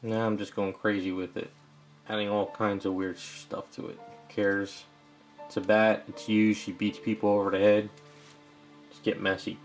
Now I'm just going crazy with it, adding all kinds of weird stuff to it. Who cares? It's a bat, it's used, she beats people over the head. Just get messy.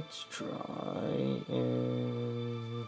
let's try and...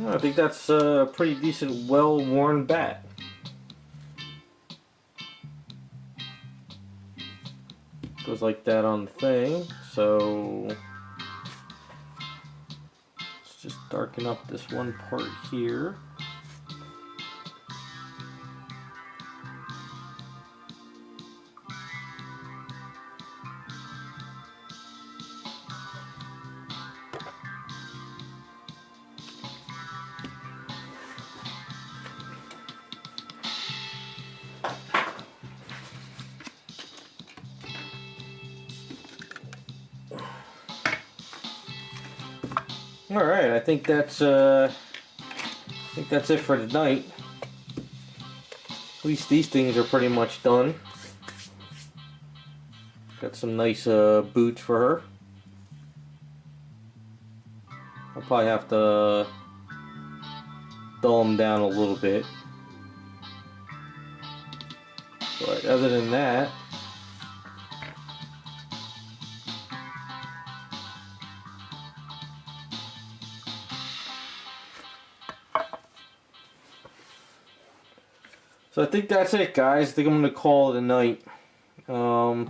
I think that's a pretty decent, well-worn bat. Goes like that on the thing, so let's just darken up this one part here. All right, I think that's it for tonight. At least these things are pretty much done. Got some nice boots for her. I'll probably have to dull them down a little bit. But other than that, so I think that's it, guys. I think I'm going to call it a night.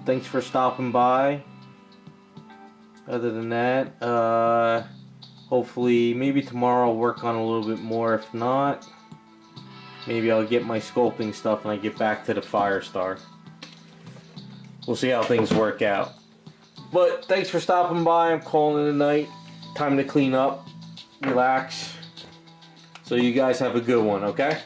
Thanks for stopping by. Other than that, hopefully, maybe tomorrow I'll work on a little bit more. If not, maybe I'll get my sculpting stuff when I get back to the Firestar. We'll see how things work out. But thanks for stopping by. I'm calling it a night. Time to clean up, relax. So you guys have a good one, okay?